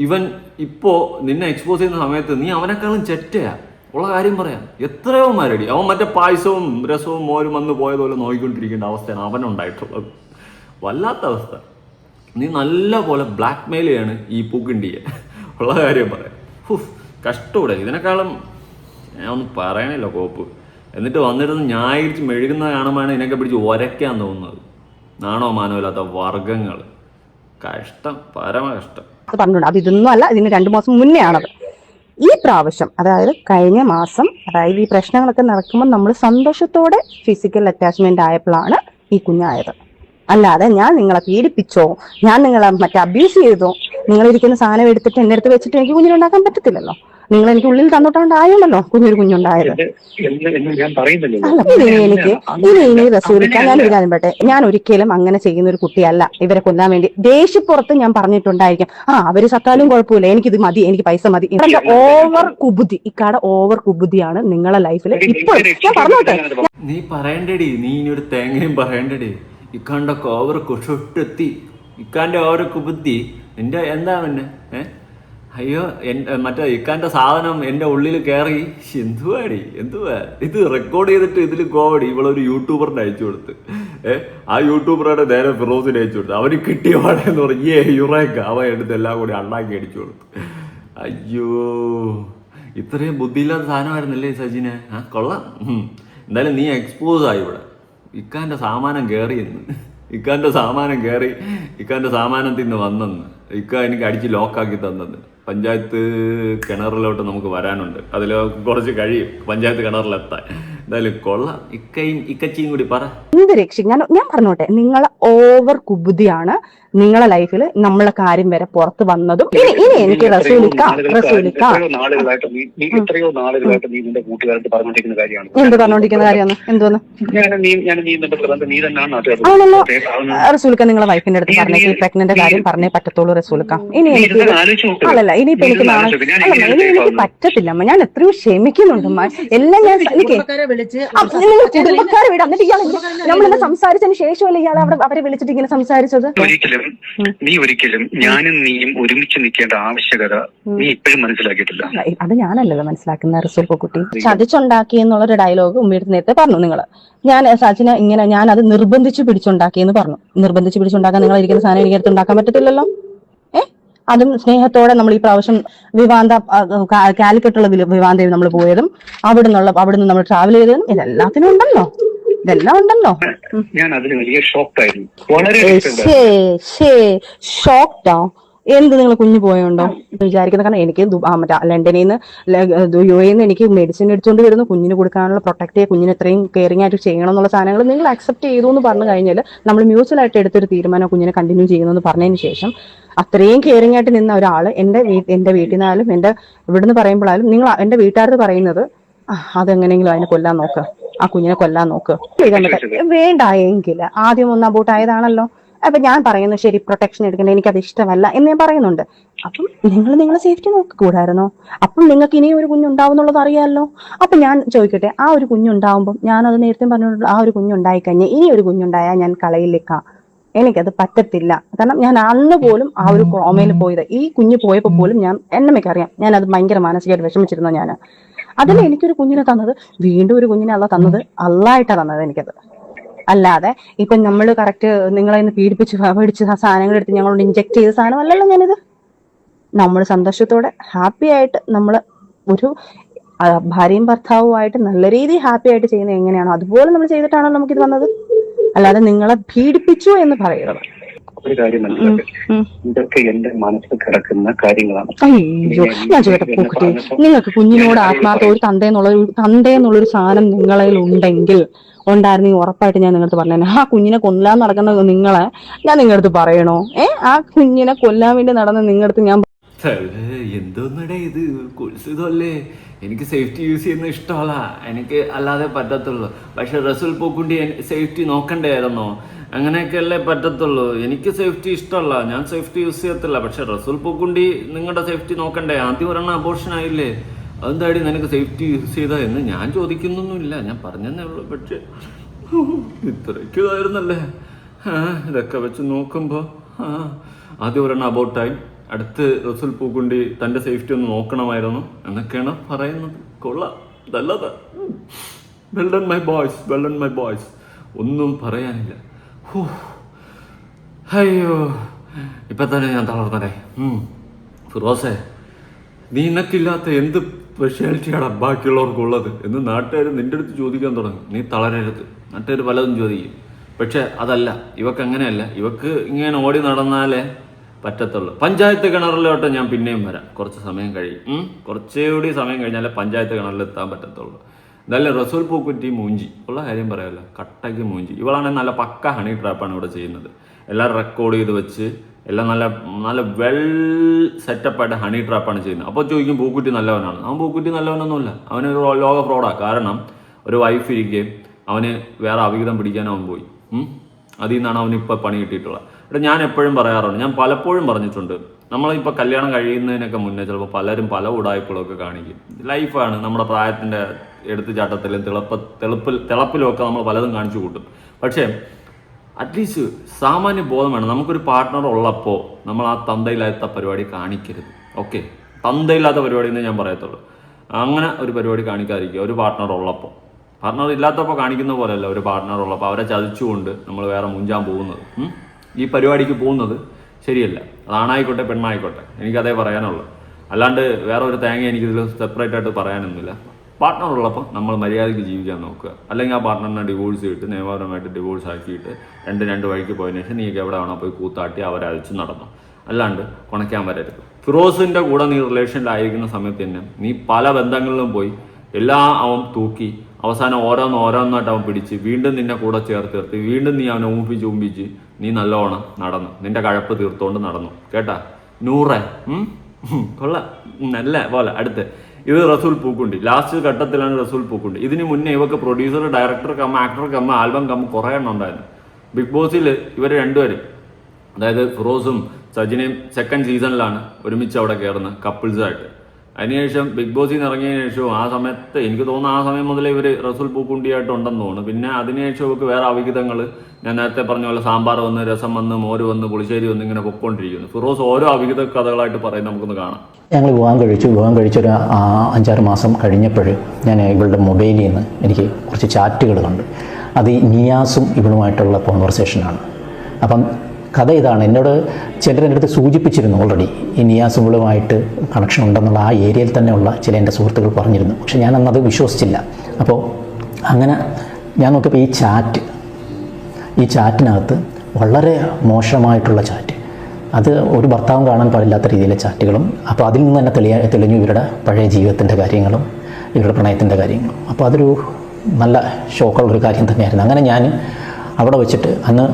ഇവൻ ഇപ്പോൾ നിന്നെ എക്സ്പോസ് ചെയ്യുന്ന സമയത്ത് നീ അവനേക്കാളും ചെറ്റയാ. ഉള്ള കാര്യം പറയാം. എത്രയോ മാരടി. അവൻ മറ്റേ പായസവും രസവും മോരും വന്ന് പോയതുപോലെ നോക്കിക്കൊണ്ടിരിക്കേണ്ട അവസ്ഥയാണ് അവനുണ്ടായിട്ടുള്ളത്. വല്ലാത്ത അവസ്ഥ. നീ നല്ല പോലെ ബ്ലാക്ക് മെയിൽ ചെയ്യാണ് ഈ പൂക്കിണ്ടിയെ. ഉള്ള കാര്യം പറയാം. കഷ്ടൂടെ. ഇതിനേക്കാളും ഞാൻ ഒന്നും പറയണില്ല കോപ്പ്. എന്നിട്ട് വന്നിരുന്ന് ന്യായീകരിച്ച് മെഴുകുന്ന കാണുമ്പോഴാണ് ഇതിനൊക്കെ പിടിച്ച് ഒരയ്ക്കാൻ തോന്നുന്നത്. നാണോ മാനോ ഇല്ലാത്ത വർഗ്ഗങ്ങൾ. കഷ്ടം, പരമ കഷ്ടം. പറഞ്ഞിട്ടുണ്ട്. അത് ഇതൊന്നും അല്ല, ഇതിന് 2 മാസം മുന്നേ ആണത്. ഈ പ്രാവശ്യം, അതായത് കഴിഞ്ഞ മാസം, അതായത് ഈ പ്രശ്നങ്ങളൊക്കെ നടക്കുമ്പോൾ നമ്മൾ സന്തോഷത്തോടെ ഫിസിക്കൽ അറ്റാച്ച്മെന്റ് ആയപ്പോഴാണ് ഈ കുഞ്ഞായത്. അല്ലാതെ ഞാൻ നിങ്ങളെ പീഡിപ്പിച്ചോ, ഞാൻ നിങ്ങളെ മറ്റേ അബ്യൂസ് ചെയ്തോ, നിങ്ങളിരിക്കുന്ന സാധനം എടുത്തിട്ട് എന്റെ അടുത്ത് വെച്ചിട്ട് എനിക്ക് കുഞ്ഞിനുണ്ടാക്കാൻ പറ്റത്തില്ലല്ലോ. നിങ്ങൾ എനിക്ക് ഉള്ളിൽ തന്നോണ്ടായല്ലോ കുഞ്ഞൊരുണ്ടായത്. ഇനി റസൂലിക്ക, ഞാനൊരു കാര്യം പറയട്ടെ, ഞാൻ ഒരിക്കലും അങ്ങനെ ചെയ്യുന്ന ഒരു കുട്ടിയല്ല. ഇവരെ കൊല്ലാൻ വേണ്ടി ദേഷ്യപ്പുറത്ത് ഞാൻ പറഞ്ഞിട്ടുണ്ടായിരിക്കും, അവര് സത്താലും കുഴപ്പമില്ല, എനിക്കിത് മതി, എനിക്ക് പൈസ മതി. ഇവരുടെ ഓവർ കുബുദ്ധി, ഇക്കാടെ ഓവർ കുബുദ്ധിയാണ് നിങ്ങളെ ലൈഫിൽ ഇപ്പോൾ. ഞാൻ പറഞ്ഞോട്ടെ, നീ പറയണ്ടടി, നീ ഇനി ഒരു തേങ്ങയും പറയണ്ടടി. ഇക്കാന്റെ ഓവർ കുഷൊട്ടെത്തി, ഇക്കാന്റെ ഓവർ കുബുദ്ധി നിന്റെ എന്താ പിന്നെ അയ്യോ മറ്റേ ഇക്കാന്റെ സാധനം എൻ്റെ ഉള്ളിൽ കയറി. എന്തുവാ ഇത് റെക്കോർഡ് ചെയ്തിട്ട് ഇതിൽ കോമഡി ഇവളൊരു യൂട്യൂബറിന് അയച്ചു കൊടുത്ത്. ആ യൂട്യൂബറുടെ നേരെ ഫിറോസിന് അയച്ചു കൊടുത്ത്. അവന് കിട്ടിയ പാടെന്ന് പറഞ്ഞ് യുറേക്ക അവൻ എടുത്ത് എല്ലാം കൂടി അണ്ണാക്കി അടിച്ചു കൊടുത്തു. അയ്യോ, ഇത്രയും ബുദ്ധിയില്ലാത്ത സാധനമായിരുന്നല്ലേ സജിനെ. കൊള്ളാം. എന്തായാലും നീ എക്സ്പോസ് ആയി ഇവിടെ. ഇക്കാൻ്റെ സാമാനം കയറിയെന്ന്. ഇക്കാൻ്റെ സാമാനം കയറി, ഇക്കാൻ്റെ സാമാനത്തിൽ നിന്ന് വന്നെന്ന്. ഇക്ക എനിക്ക് അടിച്ച് ലോക്കാക്കി തന്നെന്ന്. പഞ്ചായത്ത് കിണറിലോട്ട് നമുക്ക് വരാനുണ്ട്, അതിൽ കുറച്ച് കഴിയും പഞ്ചായത്ത് കിണറിലെത്താൻ. എന്തായാലും കൊള്ളാം. ഇക്കയും ഇക്കച്ചിയും കൂടി പറ. എന്ത് രക്ഷിക്കും. ഞാൻ പറഞ്ഞോട്ടെ, നിങ്ങളെ ഓവർ കുബുദ്ധിയാണ് നിങ്ങളെ ലൈഫിൽ നമ്മളെ കാര്യം വരെ പുറത്ത് വന്നതും. ഇനി എനിക്ക് എത്രയോ നാളുകളായിട്ട് നീ നിന്റെ കൂട്ടുകാരായിട്ട് പറഞ്ഞോണ്ടിരിക്കുന്ന കാര്യമാണ്. എന്ത് പറഞ്ഞോണ്ടിരിക്കുന്ന കാര്യമാണ്? എന്തോന്ന് ആണല്ലോ റസൂൽക്ക, നിങ്ങളെ വൈഫിന്റെ അടുത്ത് പറഞ്ഞ പ്രഗ്നന്റ് കാര്യം പറഞ്ഞേ പറ്റത്തുള്ളൂ റസൂൽക്ക. ഇനി എനിക്ക് അല്ലല്ല, ഇനിയിപ്പോ എനിക്ക് എനിക്ക് പറ്റത്തില്ല അമ്മ. ഞാൻ എത്രയോ ക്ഷമിക്കുന്നുണ്ട് അമ്മ. എല്ലാം ഞാൻ എനിക്ക് കുടുംബക്കാരെ വിടാം. എന്നിട്ട് ഇയാൾ നമ്മളിന്ന് സംസാരിച്ചതിന് ശേഷമല്ലേ ഇയാൾ അവരെ വിളിച്ചിട്ട് ഇങ്ങനെ സംസാരിച്ചത്? ഒരിക്കലും ഞാനും നീയും ഒരുമിച്ച് നിൽക്കേണ്ട ആവശ്യകത നീ ഇപ്പോഴും മനസ്സിലാക്കിയിട്ടില്ല. അത് ഞാനല്ലല്ലോ മനസ്സിലാക്കുന്ന റസൂൽ കുട്ടി. ചതിച്ചുണ്ടാക്കി എന്നുള്ളൊരു ഡയലോഗ് ഉമ്മയുടെ നേരത്തെ പറഞ്ഞു നിങ്ങള്. ഞാൻ സച്ചിനെ ഇങ്ങനെ ഞാൻ അത് നിർബന്ധിച്ച് പിടിച്ചുണ്ടാക്കിയെന്ന് പറഞ്ഞു. നിർബന്ധിച്ച് പിടിച്ചുണ്ടാക്കാൻ നിങ്ങൾ ഇരിക്കുന്ന സാധനം എനിക്ക് അടുത്ത് ഉണ്ടാക്കാൻ പറ്റത്തില്ലല്ലോ. അതും സ്നേഹത്തോടെ നമ്മൾ ഈ പ്രാവശ്യം വിവാന്ത കാലിക്കട്ടുള്ള വിവാന്തയിൽ നമ്മൾ പോയതും അവിടുന്ന് നമ്മൾ ട്രാവൽ ചെയ്തതും ഇതെല്ലാത്തിനും ഉണ്ടല്ലോ. ഞാൻ അതിന് വലിയ ഷോക്കായിരുന്നു. വളരെ ഷോക്ക്ഡോ? എന്ത് നിങ്ങൾ കുഞ്ഞു പോയുണ്ടോ വിചാരിക്കുന്നത്? കാരണം എനിക്ക് മറ്റേ ലണ്ടനിൽ നിന്ന് യുഎഇ നിന്ന് എനിക്ക് മെഡിസിൻ എടുത്തുകൊണ്ട് വരുന്നു, കുഞ്ഞിന് കൊടുക്കാനുള്ള പ്രൊട്ടക്ട് ചെയ്യുക, കുഞ്ഞിന് എത്രയും കെയറിംഗ് ആയിട്ട് ചെയ്യണം എന്നുള്ള സാധനങ്ങൾ നിങ്ങൾ അക്സെപ്റ്റ് ചെയ്തു എന്ന് പറഞ്ഞു കഴിഞ്ഞാൽ നമ്മൾ മ്യൂച്വലായിട്ട് എടുത്തൊരു തീരുമാനം കുഞ്ഞിനെ കണ്ടിന്യൂ ചെയ്യുന്നു എന്ന് പറഞ്ഞതിന് ശേഷം അത്രയും കെയറിംഗ് ആയിട്ട് നിന്ന ഒരാൾ എന്റെ വീട്ടിൽ നിന്നാലും എന്റെ ഇവിടുന്ന് പറയുമ്പോഴാലും നിങ്ങൾ എന്റെ വീട്ടുകാർക്ക് പറയുന്നത് അതെങ്ങനെയെങ്കിലും അതിനെ കൊല്ലാൻ നോക്ക്, ആ കുഞ്ഞിനെ കൊല്ലാൻ നോക്ക്. വേണ്ട എങ്കിൽ ആദ്യം ഒന്ന് അബോട്ട് ആയതാണല്ലോ. അപ്പൊ ഞാൻ പറയുന്നു ശരി, പ്രൊട്ടക്ഷൻ എടുക്കണ്ട, എനിക്കത് ഇഷ്ടമല്ല എന്ന് ഞാൻ പറയുന്നുണ്ട്. അപ്പം നിങ്ങളെ സേഫ്റ്റി നോക്കിക്കൂടായിരുന്നോ? അപ്പം നിങ്ങൾക്ക് ഇനിയും ഒരു കുഞ്ഞുണ്ടാവും എന്നുള്ളത് അറിയാമല്ലോ. അപ്പൊ ഞാൻ ചോദിക്കട്ടെ, ആ ഒരു കുഞ്ഞുണ്ടാവുമ്പോൾ ഞാനത് നേരത്തെ പറഞ്ഞിട്ടുണ്ട്, ആ ഒരു കുഞ്ഞുണ്ടായി കഴിഞ്ഞാൽ ഇനി ഒരു കുഞ്ഞുണ്ടായാൽ ഞാൻ കളയിലേക്കാം, എനിക്കത് പറ്റത്തില്ല. കാരണം ഞാൻ അന്ന് പോലും ആ ഒരു കോമയിൽ പോയത്, ഈ കുഞ്ഞ് പോയപ്പോൾ പോലും എന്നെ അറിയാം ഞാൻ അത് ഭയങ്കര മാനസികമായിട്ട് വിഷമിച്ചിരുന്നു. ഞാൻ അതിൽ എനിക്കൊരു കുഞ്ഞിനെ തന്നത്, വീണ്ടും ഒരു കുഞ്ഞിനെ അല്ല തന്നത്, അള്ളായിട്ടാണ് തന്നത് എനിക്കത്. അല്ലാതെ ഇപ്പൊ നമ്മൾ കറക്റ്റ് നിങ്ങളെ പീഡിപ്പിച്ച് മേടിച്ച് സാധനങ്ങൾ എടുത്ത് ഞങ്ങളോട് ഇഞ്ചെക്ട് ചെയ്ത സാധനമല്ലല്ലോ ഞാനിത്. നമ്മൾ സന്തോഷത്തോടെ ഹാപ്പി ആയിട്ട് നമ്മൾ ഒരു ഭാര്യയും ഭർത്താവുമായിട്ട് നല്ല രീതിയിൽ ഹാപ്പി ആയിട്ട് ചെയ്യുന്നത് എങ്ങനെയാണോ അതുപോലെ നമ്മൾ ചെയ്തിട്ടാണോ നമുക്കിത് വന്നത്. അല്ലാതെ നിങ്ങളെ പീഡിപ്പിച്ചു എന്ന് പറയുന്നത്. ഒരു കാര്യം മനസ്സിലാക്കി, ഇതൊക്കെ എന്റെ മനസ്സിൽ കിടക്കുന്ന കാര്യങ്ങളാണ്. അയ്യോ ഞാൻ ചോദിക്കട്ടെ പൂക്കുട്ടി, നിങ്ങൾക്ക് കുഞ്ഞിനോട് ആത്മാർത്ഥ ഒരു തന്തേന്നുള്ളൊരു സാധനം നിങ്ങളിൽ ഉണ്ടെങ്കിൽ ഉണ്ടായിരുന്നെങ്കിൽ ഉറപ്പായിട്ട് ഞാൻ നിങ്ങളടുത്ത് പറഞ്ഞു, ആ കുഞ്ഞിനെ കൊല്ലാൻ നടക്കുന്ന നിങ്ങളെ ഞാൻ നിങ്ങളടുത്ത് പറയണോ? ആ കുഞ്ഞിനെ കൊല്ലാൻ വേണ്ടി നടന്ന നിങ്ങളടുത്ത് ഞാൻ എന്തോന്നടേ ഇത് കുൽസിതല്ലേ? എനിക്ക് സേഫ്റ്റി യൂസ് ചെയ്യുന്ന ഇഷ്ടമല്ല, എനിക്ക് അല്ലാതെ പറ്റത്തുള്ളൂ. പക്ഷെ റസൂൽ പൂക്കുണ്ടി സേഫ്റ്റി നോക്കണ്ടായിരുന്നോ? അങ്ങനെയൊക്കെയല്ലേ പറ്റത്തുള്ളൂ. എനിക്ക് സേഫ്റ്റി ഇഷ്ടമല്ല, ഞാൻ സേഫ്റ്റി യൂസ് ചെയ്യത്തില്ല. പക്ഷെ റസൂൽ പൂക്കുണ്ടി നിങ്ങളുടെ സേഫ്റ്റി നോക്കണ്ടേ? ആദ്യം ഒരെണ്ണം അബോർഷൻ ആയില്ലേ, അതെന്താടി നിനക്ക് സേഫ്റ്റി യൂസ് ചെയ്താ എന്ന് ഞാൻ ചോദിക്കുന്നൊന്നുമില്ല, ഞാൻ പറഞ്ഞതേ ഉള്ളൂ. പക്ഷെ ഇത്രയ്ക്ക് ഇതായിരുന്നല്ലേ. ഇതൊക്കെ വെച്ച് നോക്കുമ്പോൾ ആദ്യം ഒരെണ്ണം അബോട്ടായി, അടുത്ത് റസൂൽ പൂക്കുണ്ടി തൻ്റെ സേഫ്റ്റി ഒന്ന് നോക്കണമായിരുന്നു എന്നൊക്കെയാണ് പറയുന്നത്. കൊള്ളാം, നല്ലതാ. Well done my boys, well done my boys. ഒന്നും പറയാനില്ല. അയ്യോ ഇപ്പം തന്നെ ഞാൻ തളർന്നടേ. ഫിറോസേ, നിനക്കില്ലാത്ത എന്ത് സ്പെഷ്യാലിറ്റിയാണ് ബാക്കിയുള്ളവർക്കുള്ളത് എന്ന് നാട്ടുകാർ നിൻ്റെ അടുത്ത് ചോദിക്കാൻ തുടങ്ങും. നീ തളരരുത്, നാട്ടുകാർ പലതും ചോദിക്കും. പക്ഷെ അതല്ല, ഇവക്ക് അങ്ങനെയല്ല. ഇവക്ക് ഇങ്ങനെ ഓടി നടന്നാലേ പറ്റത്തുള്ളൂ. പഞ്ചായത്ത് കിണറിലോട്ട് ഞാൻ പിന്നെയും വരാം, കുറച്ച് സമയം കഴിയും. കുറച്ചുകൂടി സമയം കഴിഞ്ഞാലേ പഞ്ചായത്ത് കിണറിൽ എത്താൻ പറ്റത്തുള്ളൂ. എന്തായാലും റസൂൽ പൂക്കുറ്റി മൂഞ്ചി ഉള്ള കാര്യം പറയാമല്ലോ, കട്ടയ്ക്ക് മൂഞ്ചി. ഇവളാണെങ്കിൽ നല്ല പക്ക ഹണി ട്രാപ്പാണ് ഇവിടെ ചെയ്യുന്നത്. എല്ലാം റെക്കോർഡ് ചെയ്ത് വെച്ച് എല്ലാം നല്ല വെൽ സെറ്റപ്പായിട്ട് ഹണി ട്രാപ്പാണ് ചെയ്യുന്നത്. അപ്പോൾ ചോദിക്കും പൂക്കുറ്റി നല്ലവനാണ്. അവൻ പൂക്കുറ്റി നല്ലവനൊന്നുമില്ല, അവനൊരു ലോക ഫ്രോഡാണ്. കാരണം ഒരു വൈഫ് ഇരിക്കുകയും അവന് വേറെ അവിഹിതം പിടിക്കാനും അവൻ പോയി. അതിൽ നിന്നാണ് അവനിപ്പോൾ പണി കിട്ടിയിട്ടുള്ളത്. ഇവിടെ ഞാൻ എപ്പോഴും പറയാറുണ്ട്, ഞാൻ പലപ്പോഴും പറഞ്ഞിട്ടുണ്ട്, നമ്മളിപ്പോൾ കല്യാണം കഴിയുന്നതിനൊക്കെ മുന്നേ ചിലപ്പോൾ പലരും പല ഉടായ്പകളൊക്കെ കാണിക്കും. ലൈഫാണ്, നമ്മുടെ പ്രായത്തിൻ്റെ എടുത്തുചാട്ടത്തിലും തിളപ്പിലും ഒക്കെ നമ്മൾ പലതും കാണിച്ചു കൂട്ടും. പക്ഷേ അറ്റ്ലീസ്റ്റ് സാമാന്യ ബോധം വേണം. നമുക്കൊരു പാർട്ട്ണർ ഉള്ളപ്പോൾ നമ്മൾ ആ തന്തയില്ലാത്ത പരിപാടി കാണിക്കരുത്. ഓക്കെ, തന്തയില്ലാത്ത പരിപാടി എന്നേ ഞാൻ പറയത്തുള്ളൂ. അങ്ങനെ ഒരു പരിപാടി കാണിക്കാതിരിക്കുക ഒരു പാർട്ട്ണർ ഉള്ളപ്പോൾ. പാർട്ട്ണർ ഇല്ലാത്തപ്പോൾ കാണിക്കുന്ന പോലെയല്ല, ഒരു പാർട്ട്ണർ ഉള്ളപ്പോൾ അവരെ ചതിച്ചുകൊണ്ട് നമ്മൾ വേറെ മുഞ്ചാൻ പോകുന്നത്, ഈ പരിപാടിക്ക് പോകുന്നത് ശരിയല്ല. അതാണായിക്കോട്ടെ പെണ്ണായിക്കോട്ടെ, എനിക്കതേ പറയാനുള്ളൂ. അല്ലാണ്ട് വേറെ ഒരു തേങ്ങ എനിക്കിതിൽ സെപ്പറേറ്റ് ആയിട്ട് പറയാനൊന്നുമില്ല. പാർട്ട്ണർ ഉള്ളപ്പോൾ നമ്മൾ മര്യാദയ്ക്ക് ജീവിക്കാൻ നോക്കുക. അല്ലെങ്കിൽ ആ പാർട്ട്ണറിനെ ഡിവോഴ്സ് ചെയ്തിട്ട് നിയമപരമായിട്ട് ഡിവോഴ്സ് ആക്കിയിട്ട് രണ്ട് വഴിക്ക് പോയതിനു ശേഷം നീ എവിടെ വേണോ പോയി കൂത്താട്ടി അവരയച്ച് നടന്നു. അല്ലാണ്ട് കുണയ്ക്കാൻ വരരുത്. ഫിറോസിൻ്റെ കൂടെ നീ റിലേഷനിലായിരിക്കുന്ന സമയത്ത് തന്നെ നീ പല ബന്ധങ്ങളിലും പോയി എല്ലാം അവൻ തൂക്കി അവസാനം ഓരോന്നായിട്ട് അവൻ പിടിച്ച് വീണ്ടും നിന്നെ കൂടെ ചേർത്ത് വീണ്ടും നീ അവനെ ഊമ്പിച്ച് നീ നല്ലോണം നടന്നു. നിന്റെ കഴപ്പ് തീർത്തുകൊണ്ട് നടന്നു. കേട്ടാ നൂറേ? കൊള്ള നല്ല പോലെ. അടുത്ത് ഇത് റസൂൽ പൂക്കുണ്ടി. ലാസ്റ്റ് ഘട്ടത്തിലാണ് റസൂൽ പൂക്കുണ്ടി. ഇതിന് മുന്നേ ഇവർക്ക് പ്രൊഡ്യൂസർ, ഡയറക്ടർ ആക്ടർ ആൽബം കുറേ എണ്ണം ഉണ്ടായിരുന്നു. ബിഗ് ബോസിൽ ഇവർ രണ്ടുപേരും, അതായത് ഫിറോസും സജിനയും സെക്കൻഡ് സീസണിലാണ് ഒരുമിച്ച് അവിടെ കയറുന്നത് കപ്പിൾസായിട്ട്. അതിനുശേഷം ബിഗ് ബോസിൽ നിന്ന് ഇറങ്ങിയതിനു ശേഷവും ആ സമയത്ത് എനിക്ക് തോന്നുന്നു ആ സമയം മുതലേ ഇവർ റസൂൽ പൂക്കുണ്ടിയായിട്ടുണ്ടെന്ന് തോന്നുന്നു. പിന്നെ അതിനുശേഷം ഇവർക്ക് വേറെ അവിഹിതങ്ങൾ, ഞാൻ നേരത്തെ പറഞ്ഞ പോലെ സാമ്പാർ വന്ന്, രസം വന്ന്, മോര് വന്ന്, പുളിശ്ശേരി വന്ന് ഇങ്ങനെ പൊക്കോണ്ടിരിക്കുന്നു. ഫിറോസ് ഓരോ അവിഹിത കഥകളായിട്ട് പറയും, നമുക്കൊന്ന് കാണാം. ഞങ്ങൾ വിവാഹം കഴിച്ചൊരു 5-6 മാസം കഴിഞ്ഞപ്പോൾ ഞാൻ ഇവളുടെ മൊബൈലിൽ നിന്ന് എനിക്ക് കുറച്ച് ചാറ്റുകൾ കണ്ടു. അത് നിയാസും ഇവളുമായിട്ടുള്ള കോൺവെർസേഷനാണ്. അപ്പം കഥ ഇതാണ്. എന്നോട് ചിലരെൻ്റെ അടുത്ത് സൂചിപ്പിച്ചിരുന്നു ഓൾറെഡി ഈ നിയാസും ഇവളുമായിട്ട് കണക്ഷൻ ഉണ്ടെന്നുള്ള ആ ഏരിയയിൽ തന്നെയുള്ള ചില എൻ്റെ സുഹൃത്തുക്കൾ പറഞ്ഞിരുന്നു. പക്ഷെ ഞാനന്നത് വിശ്വസിച്ചില്ല. അപ്പോൾ അങ്ങനെ ഞാൻ നോക്കിയപ്പോൾ ഈ ചാറ്റിനകത്ത് വളരെ മോശമായിട്ടുള്ള ചാറ്റ്, അത് ഒരു ഭർത്താവും കാണാൻ പാടില്ലാത്ത രീതിയിലെ ചാറ്റുകളും. അപ്പോൾ അതിൽ നിന്ന് തന്നെ തെളിഞ്ഞു ഇവരുടെ പഴയ ജീവിതത്തിൻ്റെ കാര്യങ്ങളും ഇവരുടെ പ്രണയത്തിൻ്റെ കാര്യങ്ങളും. അപ്പോൾ അതൊരു നല്ല ഷോക്കുള്ളൊരു കാര്യം തന്നെയായിരുന്നു. അങ്ങനെ ഞാൻ അവിടെ വെച്ചിട്ട് അന്ന്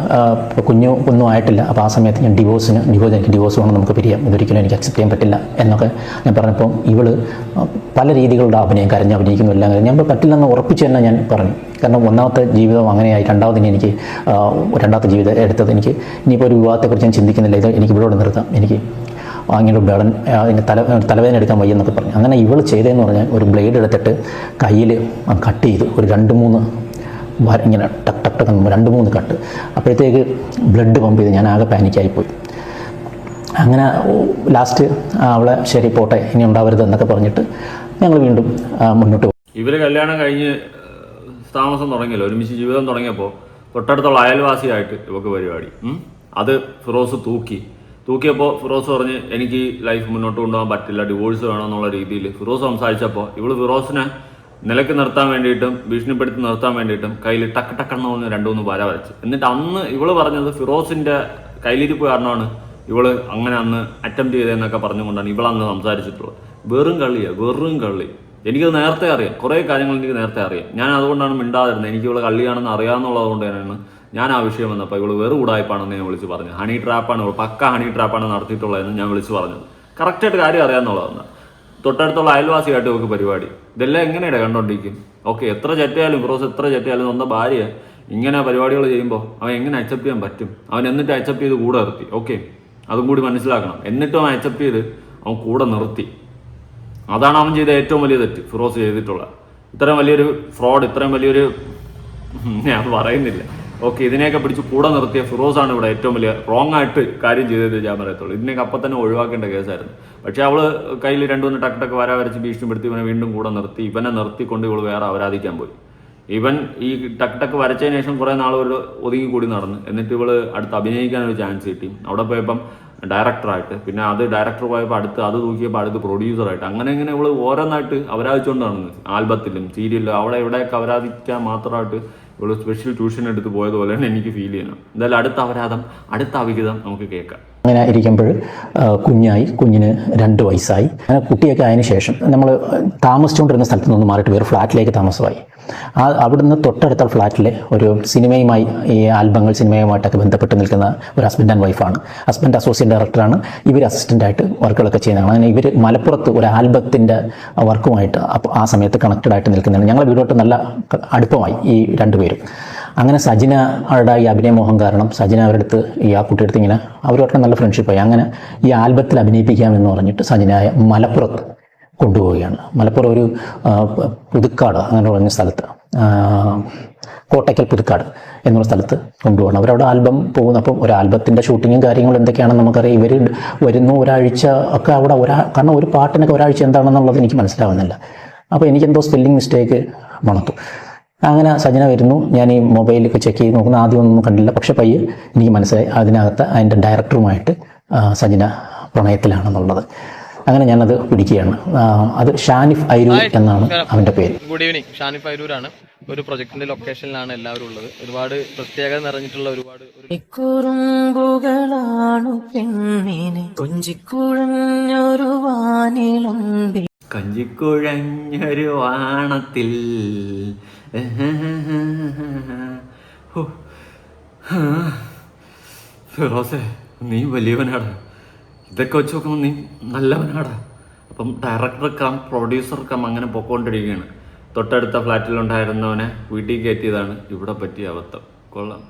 കുഞ്ഞൊന്നും ആയിട്ടില്ല. അപ്പോൾ ആ സമയത്ത് ഞാൻ എനിക്ക് ഡിവോഴ്സ് വേണം, നമുക്ക് പിരിയാം, ഇതൊരിക്കലും എനിക്ക് അക്സെപ്റ്റ് ചെയ്യാൻ പറ്റില്ല എന്നൊക്കെ ഞാൻ പറഞ്ഞപ്പോൾ ഇവള് പല രീതികളുടെ കരഞ്ഞ് അഭിനയിക്കുന്നു, എല്ലാം ഞാൻ പറ്റില്ലെന്ന് ഉറപ്പിച്ച് തന്നെ ഞാൻ പറഞ്ഞു. കാരണം ഒന്നാമത്തെ ജീവിതം അങ്ങനെയായി, രണ്ടാമത്തെ ജീവിതം എടുത്തത് എനിക്ക് ഇനിയിപ്പോൾ ഒരു വിവാഹത്തെക്കുറിച്ച് ഞാൻ ചിന്തിക്കുന്നില്ല, ഇത് എനിക്ക് ഇവളോട് നിർത്താം, എനിക്ക് അങ്ങനെ തലവേദന എടുക്കാൻ വയ്യെന്നൊക്കെ പറഞ്ഞു. അങ്ങനെ ഇവൾ ചെയ്തതെന്ന് പറഞ്ഞാൽ ഒരു ബ്ലേഡ് എടുത്തിട്ട് കയ്യിൽ കട്ട് ചെയ്തു, ഒരു 2-3 ഇങ്ങനെ ടക്ക് 2-3 കട്ട്. അപ്പോഴത്തേക്ക് ബ്ലഡ് പമ്പ് ചെയ്ത് ഞാൻ ആകെ പാനിക്കായിപ്പോയി. അങ്ങനെ ലാസ്റ്റ് അവളെ ശരി പോട്ടെ, ഇനി ഉണ്ടാവരുത് എന്നൊക്കെ പറഞ്ഞിട്ട് ഞങ്ങൾ വീണ്ടും മുന്നോട്ട് പോകും. ഇവർ കല്യാണം കഴിഞ്ഞ് താമസം തുടങ്ങിയല്ലോ, ഒരുമിച്ച് ജീവിതം തുടങ്ങിയപ്പോൾ തൊട്ടടുത്തുള്ള അയൽവാസിയായിട്ട് ഇവർക്ക് പരിപാടി. അത് ഫിറോസ് തൂക്കിയപ്പോൾ ഫിറോസ് പറഞ്ഞ് എനിക്ക് ലൈഫ് മുന്നോട്ട് കൊണ്ടുപോകാൻ പറ്റില്ല, ഡിവോഴ്സ് വേണമെന്നുള്ള രീതിയിൽ ഫിറോസ് സംസാരിച്ചപ്പോൾ ഇവള് ഫിറോസിനെ നിലയ്ക്ക് നിർത്താൻ വേണ്ടിയിട്ടും ഭീഷണിപ്പെടുത്തി നിർത്താൻ വേണ്ടിയിട്ടും കയ്യിൽ ടക്കെന്ന് പറഞ്ഞ് 2-3 വര വരച്ച്. എന്നിട്ട് അന്ന് ഇവള് പറഞ്ഞത് ഫിറോസിന്റെ കയ്യിലിരിപ്പ് കാരണമാണ് ഇവള് അങ്ങനെ അന്ന് അറ്റംപ്റ്റ് ചെയ്തതെന്നൊക്കെ പറഞ്ഞുകൊണ്ടാണ് ഇവളന്ന് സംസാരിച്ചിട്ടുള്ളത്. വെറും കള്ളി. എനിക്കത് നേരത്തെ അറിയാം, കുറേ കാര്യങ്ങൾ എനിക്ക് നേരത്തെ അറിയാം. ഞാൻ അതുകൊണ്ടാണ് മിണ്ടാതിരുന്നത്. എനിക്ക് ഇവള് കള്ളിയാണെന്ന് അറിയാവുന്നുള്ളത് കൊണ്ട് തന്നെയാണ് ഞാൻ ആ വിഷയം വന്നപ്പോൾ ഇവള് വെറും ഉടായ്പാണെന്ന് ഞാൻ വിളിച്ച് പറഞ്ഞു. ഹണി ട്രാപ്പാണ്, പക്ക ഹണി ട്രാപ്പാണ് നടത്തിയിട്ടുള്ളതെന്ന് ഞാൻ വിളിച്ച് പറഞ്ഞത്. കറക്റ്റായിട്ട് കാര്യം അറിയാമെന്നുള്ളതാണ്. തൊട്ടടുത്തുള്ള അയൽവാസിയായിട്ട് ഇവർക്ക് പരിപാടി. ഇതെല്ലാം എങ്ങനെയാണ് കണ്ടോണ്ടിരിക്കും? ഓക്കെ, എത്ര ചറ്റയാലും ഫിറോസ് എത്ര ചറ്റയാലും സ്വന്തം ഭാര്യ ഇങ്ങനെ പരിപാടികൾ ചെയ്യുമ്പോൾ അവൻ എങ്ങനെ അക്സെപ്റ്റ് ചെയ്യാൻ പറ്റും? അവൻ എന്നിട്ട് അക്സെപ്റ്റ് ചെയ്ത് കൂടെ നിർത്തി. ഓക്കെ, അതും കൂടി മനസ്സിലാക്കണം. എന്നിട്ടും അവൻ അക്സെപ്റ്റ് ചെയ്ത് അവൻ കൂടെ നിർത്തി. അതാണ് അവൻ ചെയ്ത ഏറ്റവും വലിയ തെറ്റ്, ഫിറോസ് ചെയ്തിട്ടുള്ള. ഇത്രയും വലിയൊരു ഫ്രോഡ്, ഇത്രയും വലിയൊരു ഞാൻ പറയുന്നില്ല. ഓക്കെ, ഇതിനെയൊക്കെ പിടിച്ച് കൂടെ നിർത്തിയ ഫിറോസാണ് ഇവിടെ ഏറ്റവും വലിയ റോങ് ആയിട്ട് കാര്യം ചെയ്തത് ഞാൻ പറയത്തുള്ളൂ. ഇതിനെയൊക്കെ അപ്പം തന്നെ ഒഴിവാക്കേണ്ട കേസായിരുന്നു. പക്ഷെ അവള് കയ്യിൽ 2-3 ടക്ക് വര വരച്ച് ഭീഷണിപ്പെടുത്തി ഇവനെ വീണ്ടും കൂടെ നിർത്തി. ഇവനെ നിർത്തിക്കൊണ്ട് ഇവള് വേറെ അപരാധിക്കാൻ പോയി. ഇവൻ ഈ ടക്ക് വരച്ചതിന് ശേഷം കുറേ നാൾ ഒരു ഒതുങ്ങിക്കൂടി നടന്നു. എന്നിട്ട് ഇവള് അടുത്ത് അഭിനയിക്കാനൊരു ചാൻസ് കിട്ടി. അവിടെ പോയപ്പം ഡയറക്ടറായിട്ട്, പിന്നെ അത് ഡയറക്ടർ പോയപ്പോൾ അത് തൂക്കിയപ്പോൾ അടുത്ത് പ്രൊഡ്യൂസറായിട്ട്, അങ്ങനെ ഇങ്ങനെ ഇവള് ഓരോന്നായിട്ട് അപരാധിച്ചുകൊണ്ട് നടന്നത്. ആൽബത്തിലും സീരിയലിലും അവിടെ ഇവിടെയൊക്കെ അപരാധിക്കാൻ മാത്രമായിട്ട് ഇവള് സ്പെഷ്യൽ ട്യൂഷൻ എടുത്ത് പോയതുപോലെയാണ് എനിക്ക് ഫീൽ ചെയ്യുന്നത്. എന്തായാലും അടുത്ത അവിഹിതം നമുക്ക് കേൾക്കാം. അങ്ങനെ ഇരിക്കുമ്പോൾ കുഞ്ഞിന് 2 വയസ്സായി. അങ്ങനെ കുട്ടിയൊക്കെ ആയതിനു ശേഷം നമ്മൾ താമസിച്ചുകൊണ്ടിരുന്ന സ്ഥലത്ത് നിന്ന് മാറിയിട്ട് വേറെ ഫ്ലാറ്റിലേക്ക് താമസമായി. അവിടുന്ന് തൊട്ടടുത്ത ഫ്ലാറ്റിലെ ഒരു സിനിമയുമായി, ഈ ആൽബങ്ങൾ സിനിമയുമായിട്ടൊക്കെ ബന്ധപ്പെട്ട് നിൽക്കുന്ന ഒരു ഹസ്ബൻഡ് ആൻഡ് വൈഫാണ്. ഹസ്ബൻഡ് അസോസിയേറ്റ് ഡയറക്ടറാണ്, ഇവർ അസിസ്റ്റൻ്റായിട്ട് വർക്കുകളൊക്കെ ചെയ്യുന്നതാണ്. അങ്ങനെ ഇവർ മലപ്പുറത്ത് ഒരു ആൽബത്തിൻ്റെ വർക്കുമായിട്ട് ആ സമയത്ത് കണക്റ്റഡ് ആയിട്ട് നിൽക്കുന്നതാണ്. ഞങ്ങളുടെ വീടോട്ട് നല്ല അടുപ്പമായി ഈ 2 പേരും. അങ്ങനെ സജിനയുടെ ഈ അഭിനയമോഹം കാരണം സജിന അവരെടുത്ത് ആ കുട്ടിയെടുത്ത് ഇങ്ങനെ അവരോട്ട് നല്ല ഫ്രണ്ട്ഷിപ്പായി. അങ്ങനെ ഈ ആൽബത്തിൽ അഭിനയിപ്പിക്കാമെന്ന് പറഞ്ഞിട്ട് സജിനയെ മലപ്പുറത്ത് കൊണ്ടുപോവുകയാണ്. മലപ്പുറം ഒരു പുതുക്കാട് അങ്ങനെ പറഞ്ഞ സ്ഥലത്ത്, കോട്ടയ്ക്കൽ പുതുക്കാട് എന്നുള്ള സ്ഥലത്ത് കൊണ്ടുപോകണം. അവരവിടെ ആൽബം പോകുന്നു. അപ്പം ഒരു ആൽബത്തിൻ്റെ ഷൂട്ടിങ്ങും കാര്യങ്ങളും എന്തൊക്കെയാണെന്ന് നമുക്കറിയാം. ഇവർ വരുന്നു, ഒരാഴ്ച ഒക്കെ അവിടെ കാരണം ഒരു പാട്ടിനൊക്കെ ഒരാഴ്ച എന്താണെന്നുള്ളത് എനിക്ക് മനസ്സിലാവുന്നില്ല. അപ്പോൾ എനിക്കെന്തോ സ്പെല്ലിംഗ് മിസ്റ്റേക്ക് മണത്തു. അങ്ങനെ സജിന വരുന്നു. ഞാൻ ഈ മൊബൈലൊക്കെ ചെക്ക് ചെയ്ത് നോക്കുന്ന ആദ്യമൊന്നും കണ്ടില്ല. പക്ഷെ പയ്യെ എനിക്ക് മനസ്സിലായി അതിനകത്ത് അതിൻ്റെ ഡയറക്ടറുമായിട്ട് സജിന പ്രണയത്തിലാണെന്നുള്ളത്. അങ്ങനെ ഞാനത് പിടിക്കുകയാണ്. അത് ഷാനിഫ് ഐരൂർ എന്നാണ് അവൻ്റെ പേര്. ഗുഡ് ഈവനിങ്, ഷാനിഫ് ഐരൂരാണ്. ഒരു പ്രൊജക്ടിന്റെ ലൊക്കേഷനിലാണ് എല്ലാവരും ഉള്ളത്. ഒരുപാട് പ്രത്യേകത നിറഞ്ഞിട്ടുള്ള ഒരുപാട് കഞ്ചിക്കുഴഞ്ഞൊരു വാണത്തിൽ ഫിറോസെ, നീ വലിയവനാടാ. ഇതൊക്കെ വെച്ച് നോക്കുമ്പോൾ നീ നല്ലവനാടാ. അപ്പം ഡയറക്ടർ കം പ്രൊഡ്യൂസർ കം അങ്ങനെ പൊക്കോണ്ടിരിക്കുകയാണ്. തൊട്ടടുത്ത ഫ്ലാറ്റിലുണ്ടായിരുന്നവനെ വീട്ടിൽ കയറ്റിയതാണ് ഇവിടെ പറ്റിയ അബദ്ധം. കൊള്ളാം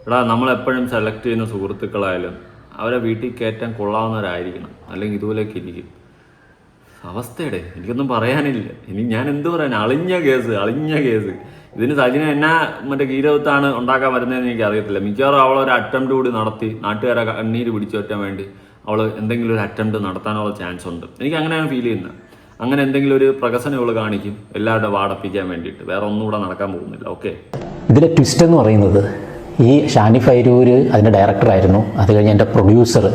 എടാ, നമ്മളെപ്പോഴും സെലക്ട് ചെയ്യുന്ന സുഹൃത്തുക്കളായാലും അവരെ വീട്ടിൽ കയറ്റാൻ കൊള്ളാവുന്നവരായിരിക്കണം, അല്ലെങ്കിൽ ഇതുപോലെയൊക്കെ ഇരിക്കും. അവസ്ഥയുടെ എനിക്കൊന്നും പറയാനില്ല. ഇനി ഞാൻ എന്തു പറയാൻ? അളിഞ്ഞ കേസ്. ഇതിന് സജിന എന്നാ മറ്റേ ഗീരവത്താണ് ഉണ്ടാക്കാൻ വരുന്നതെന്ന് എനിക്ക് അറിയത്തില്ല. മിക്കവാറും അവളൊരു അറ്റംപ്റ്റ് കൂടി നടത്തി നാട്ടുകാരെ കണ്ണീര് പിടിച്ചു പറ്റാൻ വേണ്ടി അവൾ എന്തെങ്കിലും ഒരു അറ്റംപ്റ്റ് നടത്താനുള്ള ചാൻസ് ഉണ്ട്. എനിക്ക് അങ്ങനെയാണ് ഫീൽ ചെയ്യുന്നത്. അങ്ങനെ എന്തെങ്കിലും ഒരു പ്രകസനം ഇവൾ കാണിക്കും എല്ലാവരുടെ വാടപ്പിക്കാൻ വേണ്ടിയിട്ട്. വേറെ ഒന്നും കൂടെ നടക്കാൻ പോകുന്നില്ല. ഓക്കെ, ഇതിലെ ട്വിസ്റ്റ് എന്ന് പറയുന്നത് ഈ ഷാനിഫ് ഐരൂർ അതിൻ്റെ ഡയറക്ടറായിരുന്നു. അത് കഴിഞ്ഞ് എൻ്റെ പ്രൊഡ്യൂസർ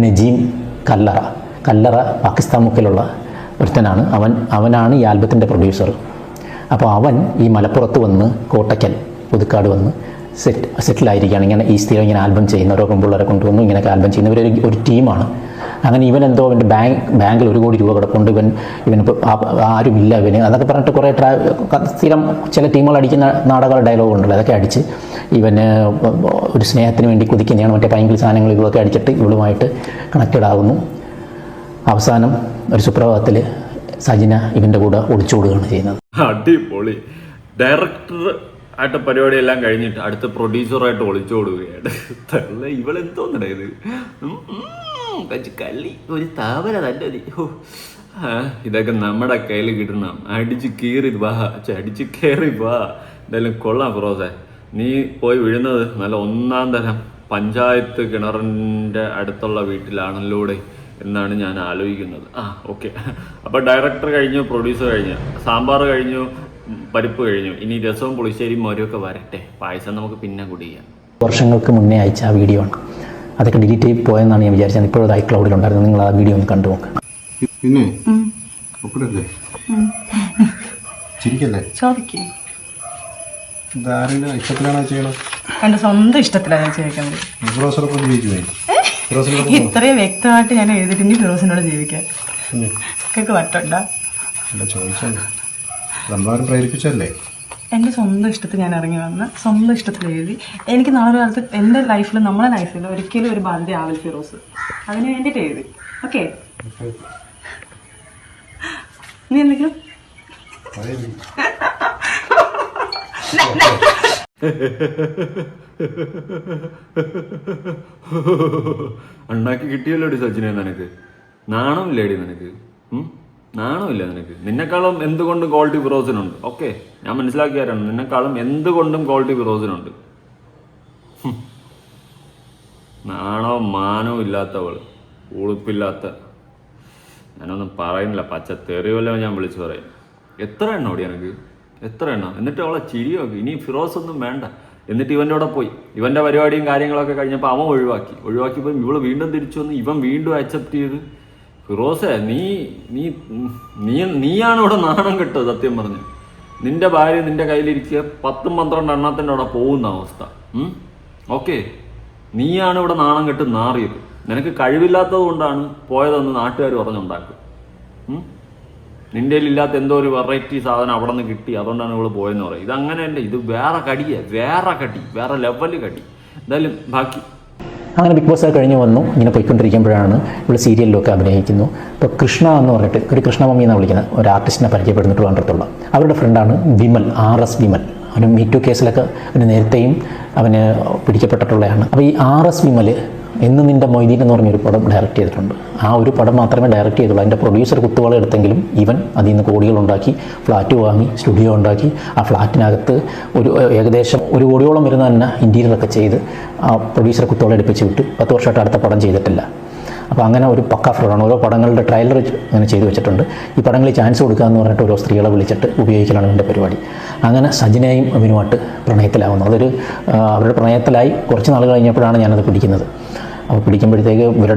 നജീം കല്ലറ പാകിസ്ഥാൻ മുക്കിലുള്ള ഒരുത്തനാണ്. അവനാണ് ഈ ആൽബത്തിൻ്റെ പ്രൊഡ്യൂസർ. അപ്പോൾ അവൻ ഈ മലപ്പുറത്ത് വന്ന് കോട്ടയ്ക്കൽ പുതുക്കാട് വന്ന് സെറ്റിലായിരിക്കുകയാണ്. ഇങ്ങനെ ഈ സ്ഥിരം ഇങ്ങനെ ആൽബം ചെയ്യുന്ന ഓരോ പെൺപിള്ളേരെ കൊണ്ടുവന്നു ഇങ്ങനെയൊക്കെ ആൽബം ചെയ്യുന്നവർ ഒരു ടീമാണ്. അങ്ങനെ ഇവൻ എന്തോ അവൻ്റെ ബാങ്കിൽ 1 കോടി രൂപ കിടപ്പുണ്ട്, ഇവനിപ്പോൾ ആരുമില്ല ഇവന് അതൊക്കെ പറഞ്ഞിട്ട് കുറേ സ്ഥിരം ചില ടീമുകൾ അടിക്കുന്ന നാടക ഡയലോഗ് ഉണ്ടല്ലോ, അതൊക്കെ അടിച്ച് ഇവന് ഒരു സ്നേഹത്തിന് വേണ്ടി കുതിക്കുന്നതാണ്. മറ്റേ പൈങ്കിൾ സാധനങ്ങൾ ഇതൊക്കെ അടിച്ചിട്ട് ഇവളുമായിട്ട് കണക്റ്റഡ് ആകുന്നു. അവസാനം ഒരു സുപ്രഭാതത്തിൽ സജിന ഇവൻ്റെ കൂടെ ഒളിച്ചോടുകയാണ് ചെയ്യുന്നത്. അടിപൊളി. ഡയറക്ടർ ആയിട്ട് പരിപാടിയെല്ലാം കഴിഞ്ഞിട്ട് അടുത്ത പ്രൊഡ്യൂസറായിട്ട് ഒളിച്ചോടുകയാണ്. ഇവളെന്തോന്നടേ ഇത്? കള്ളി ഒരു താപന തന്നെ. ഇതൊക്കെ നമ്മുടെ കയ്യിൽ കിട്ടണം. അടിച്ച് കയറി വാ. എന്തായാലും കൊള്ളാം ഫിറോസെ. നീ പോയി വീഴുന്നത് നല്ല 1-ാം തരം പഞ്ചായത്ത് കിണറിൻ്റെ അടുത്തുള്ള വീട്ടിലാണല്ലോ എന്നാണ് ഞാൻ ആലോചിക്കുന്നത്. ഓക്കെ. അപ്പോൾ ഡയറക്ടർ കഴിഞ്ഞു, പ്രൊഡ്യൂസർ കഴിഞ്ഞു, സാമ്പാർ കഴിഞ്ഞു, പരിപ്പ് കഴിഞ്ഞു. ഇനി രസവും പുളിശ്ശേരിയും മോരുമൊക്കെ വരട്ടെ. പായസം നമുക്ക് പിന്നെ കുടിക്കാം. വർഷങ്ങൾക്ക് മുന്നേ അയച്ച ആ വീഡിയോ ആണ്. അതൊക്കെ ഡിലീറ്റ് ചെയ്ത് പോയെന്നാണ് ഞാൻ വിചാരിച്ചത്. ഇപ്പോഴത് ഐക്ലൗഡിലുണ്ടായിരുന്നു. നിങ്ങൾ ആ വീഡിയോ ഒന്ന് കണ്ടു നോക്ക്. പിന്നെ ചിരിക്കല്ലേ? ഇഷ്ടത്തിലാണോ ചെയ്യണം? എന്റെ സ്വന്തം ഇഷ്ടത്തിലാണ് ഞാൻ ജീവിക്കുന്നത്. ഇത്രയും വ്യക്തമായിട്ട് ഞാൻ എഴുതിയിട്ടുണ്ട് ഫിറോസിനോട് ജീവിക്കാൻ. ഒക്കെ വട്ടുണ്ടോ? പ്രേരിപ്പിച്ചല്ലേ? എന്റെ സ്വന്തം ഇഷ്ടത്തിൽ ഞാൻ ഇറങ്ങി വന്ന് സ്വന്തം ഇഷ്ടത്തിൽ എഴുതി. എനിക്ക് നാളെ കാലത്ത് എന്റെ ലൈഫിൽ നമ്മളെ ലൈഫിൽ ഒരിക്കലും ഒരു ബാധ്യത ആവില്ല ഫിറോസ്. അതിന് വേണ്ടിയിട്ട് എഴുതി. ഓക്കെ, നീ എന്തെങ്കിലും അണ്ണാക്കി കിട്ടിയല്ലോടി സച്ചിനെ. നിനക്ക് നാണമില്ലേടി? നാണമില്ല നിനക്ക്? നിന്നെക്കാളും എന്തുകൊണ്ടും ക്വാളിറ്റി ഫിറോസിനുണ്ട്. ഓക്കെ, ഞാൻ മനസ്സിലാക്കിയാരാണ്. നിന്നെക്കാളും എന്തുകൊണ്ടും ക്വാളിറ്റി ഫിറോസിനുണ്ട്. നാണവും മാനവും ഇല്ലാത്തവള്, ഉളുപ്പില്ലാത്ത, ഞാനൊന്നും പറയുന്നില്ല, പച്ച തെറിവല്ലോ ഞാൻ വിളിച്ചു പറയും. എത്ര എണ്ണം ഓടി എനിക്ക്? എത്ര എണ്ണം? എന്നിട്ട് അവളെ ചിരി നോക്കി. ഇനി ഫിറോസ് ഒന്നും വേണ്ട. എന്നിട്ട് ഇവൻ്റെ കൂടെ പോയി. ഇവൻ്റെ പരിപാടിയും കാര്യങ്ങളൊക്കെ കഴിഞ്ഞപ്പോൾ അവൻ ഒഴിവാക്കിയപ്പോൾ ഇവള് വീണ്ടും തിരിച്ചു വന്ന് ഇവൻ വീണ്ടും അക്സെപ്റ്റ് ചെയ്ത്. ഫിറോസെ, നീയാണ് ഇവിടെ നാണം കെട്ടത്. സത്യം പറഞ്ഞു, നിന്റെ ഭാര്യ നിന്റെ കയ്യിലിരിക്കുക 10-12 എണ്ണത്തിൻ്റെ അവിടെ പോകുന്ന അവസ്ഥ. ഓക്കെ, നീയാണ് ഇവിടെ നാണം കെട്ട് നാറിയത്. നിനക്ക് കഴിവില്ലാത്തത് കൊണ്ടാണ് പോയതെന്ന് നാട്ടുകാർ പറഞ്ഞുണ്ടാക്കും. നിന്റെ ഇല്ലാത്ത എന്തോ ഒരു വെറൈറ്റി സാധനം അവിടെ നിന്ന് കിട്ടി, അതുകൊണ്ടാണ് ഇവള് പോയെന്ന് പറയും. ഇതങ്ങനെയല്ല, ഇത് വേറെ കടിയാ, വേറെ ലെവല് കടി. എന്തായാലും ബാക്കി അങ്ങനെ ബിഗ് ബോസ് കഴിഞ്ഞ് വന്നു. ഇങ്ങനെ പോയിക്കൊണ്ടിരിക്കുമ്പോഴാണ് ഇവിടെ സീരിയലിലൊക്കെ അഭിനയിക്കുന്നു. ഇപ്പോൾ കൃഷ്ണ എന്ന് പറഞ്ഞിട്ട് ഒരു കൃഷ്ണമമ്മി എന്നാണ് വിളിക്കുന്നത് ഒരു ആർട്ടിസ്റ്റിനെ പരിചയപ്പെടുന്നിട്ട് കണ്ടിട്ടുള്ള അവരുടെ ഫ്രണ്ടാണ് വിമൽ, RS വിമൽ. അവന് മീറ്റു കേസിലൊക്കെ അവന് നേരത്തെയും അവന് പിടിക്കപ്പെട്ടിട്ടുള്ളതാണ്. അപ്പോൾ ഈ RS വിമൽ എന്ന് നിൻ്റെ മൊയ്തീൻ എന്ന് പറഞ്ഞൊരു പടം ഡയറക്റ്റ് ചെയ്തിട്ടുണ്ട്. ആ ഒരു പടം മാത്രമേ ഡയറക്റ്റ് ചെയ്തുള്ളൂ. അതിൻ്റെ പ്രൊഡ്യൂസർ കുത്തുവള എടുത്തെങ്കിലും ഇവൻ അതിൽ നിന്ന് കോടികളുണ്ടാക്കി ഫ്ലാറ്റ് വാങ്ങി സ്റ്റുഡിയോ ഉണ്ടാക്കി ആ ഫ്ലാറ്റിനകത്ത് ഒരു ഏകദേശം 1 കോടിയോളം വരുന്ന തന്നെ ഇൻറ്റീരിയറൊക്കെ ചെയ്ത് ആ പ്രൊഡ്യൂസറെ കുത്തുവള എടുപ്പിച്ച് വിട്ട് 10 വർഷമായിട്ട് അടുത്ത പടം ചെയ്തിട്ടില്ല. അപ്പോൾ അങ്ങനെ ഒരു പക്ക ഫ്രോഡാണ്. ഓരോ പടങ്ങളുടെ ട്രailer അങ്ങനെ ചെയ്തു വെച്ചിട്ടുണ്ട്. ഈ പടങ്ങളിൽ ചാൻസ് കൊടുക്കുക എന്ന് പറഞ്ഞിട്ട് ഓരോ സ്ത്രീകളെ വിളിച്ചിട്ട് ഉപയോഗിക്കലാണ് എൻ്റെ പരിപാടി. അങ്ങനെ സജിനയും അവനുമായിട്ട് പ്രണയത്തിലാവുന്നു. അവരുടെ പ്രണയത്തിലായി കുറച്ച് നാൾ കഴിഞ്ഞപ്പോഴാണ് ഞാനത് പിടിക്കുന്നത്. അപ്പോൾ പിടിക്കുമ്പോഴത്തേക്ക് ഇവർ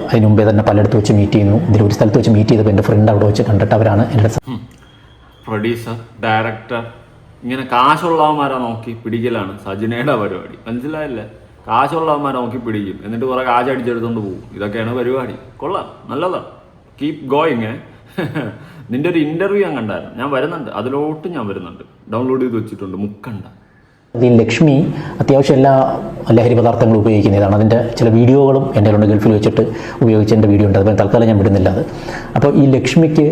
അതിന് മുമ്പേ തന്നെ പലയിടത്ത് വെച്ച് മീറ്റ് ചെയ്യുന്നു. ഇതിലൊരു സ്ഥലത്ത് വെച്ച് മീറ്റ് ചെയ്തപ്പോൾ എൻ്റെ ഫ്രണ്ട് അവിടെ വെച്ച് കണ്ടിട്ട് അവരാണ് എൻ്റെ പ്രൊഡ്യൂസർ, ഡയറക്ടർ, ഇങ്ങനെ കാശുള്ളവന്മാരെ നോക്കി പിടിക്കലാണ് സജിനയുടെ പരിപാടി. മനസ്സിലായില്ലേ? കാശുള്ളവന്മാരെ നോക്കി പിടിക്കും, എന്നിട്ട് കുറെ കാശ് അടിച്ചെടുത്തോണ്ട് പോകും. ഇതൊക്കെയാണ് പരിപാടി. കൊള്ളാം, നല്ലതാണ്. Keep going. നിന്റെ ഒരു ഇന്റർവ്യൂ ഞാൻ കണ്ടായിരുന്നു. ഞാൻ വരുന്നുണ്ട്, അതിലോട്ട് ഞാൻ വരുന്നുണ്ട്. ഡൗൺലോഡ് ചെയ്ത് വെച്ചിട്ടുണ്ട്, മുക്കണ്ട. ഈ ലക്ഷ്മി അത്യാവശ്യം എല്ലാ ലഹരി പദാർത്ഥങ്ങളും ഉപയോഗിക്കുന്നതാണ്. അതിൻ്റെ ചില വീഡിയോകളും എൻ്റെ ഉണ്ട്, ഗൾഫിൽ വെച്ചിട്ട് ഉപയോഗിച്ചതിൻ്റെ വീഡിയോ ഉണ്ട്. അതുപോലെ തൽക്കാലം ഞാൻ വിടുന്നില്ല അത്. അപ്പോൾ ഈ ലക്ഷ്മിക്ക്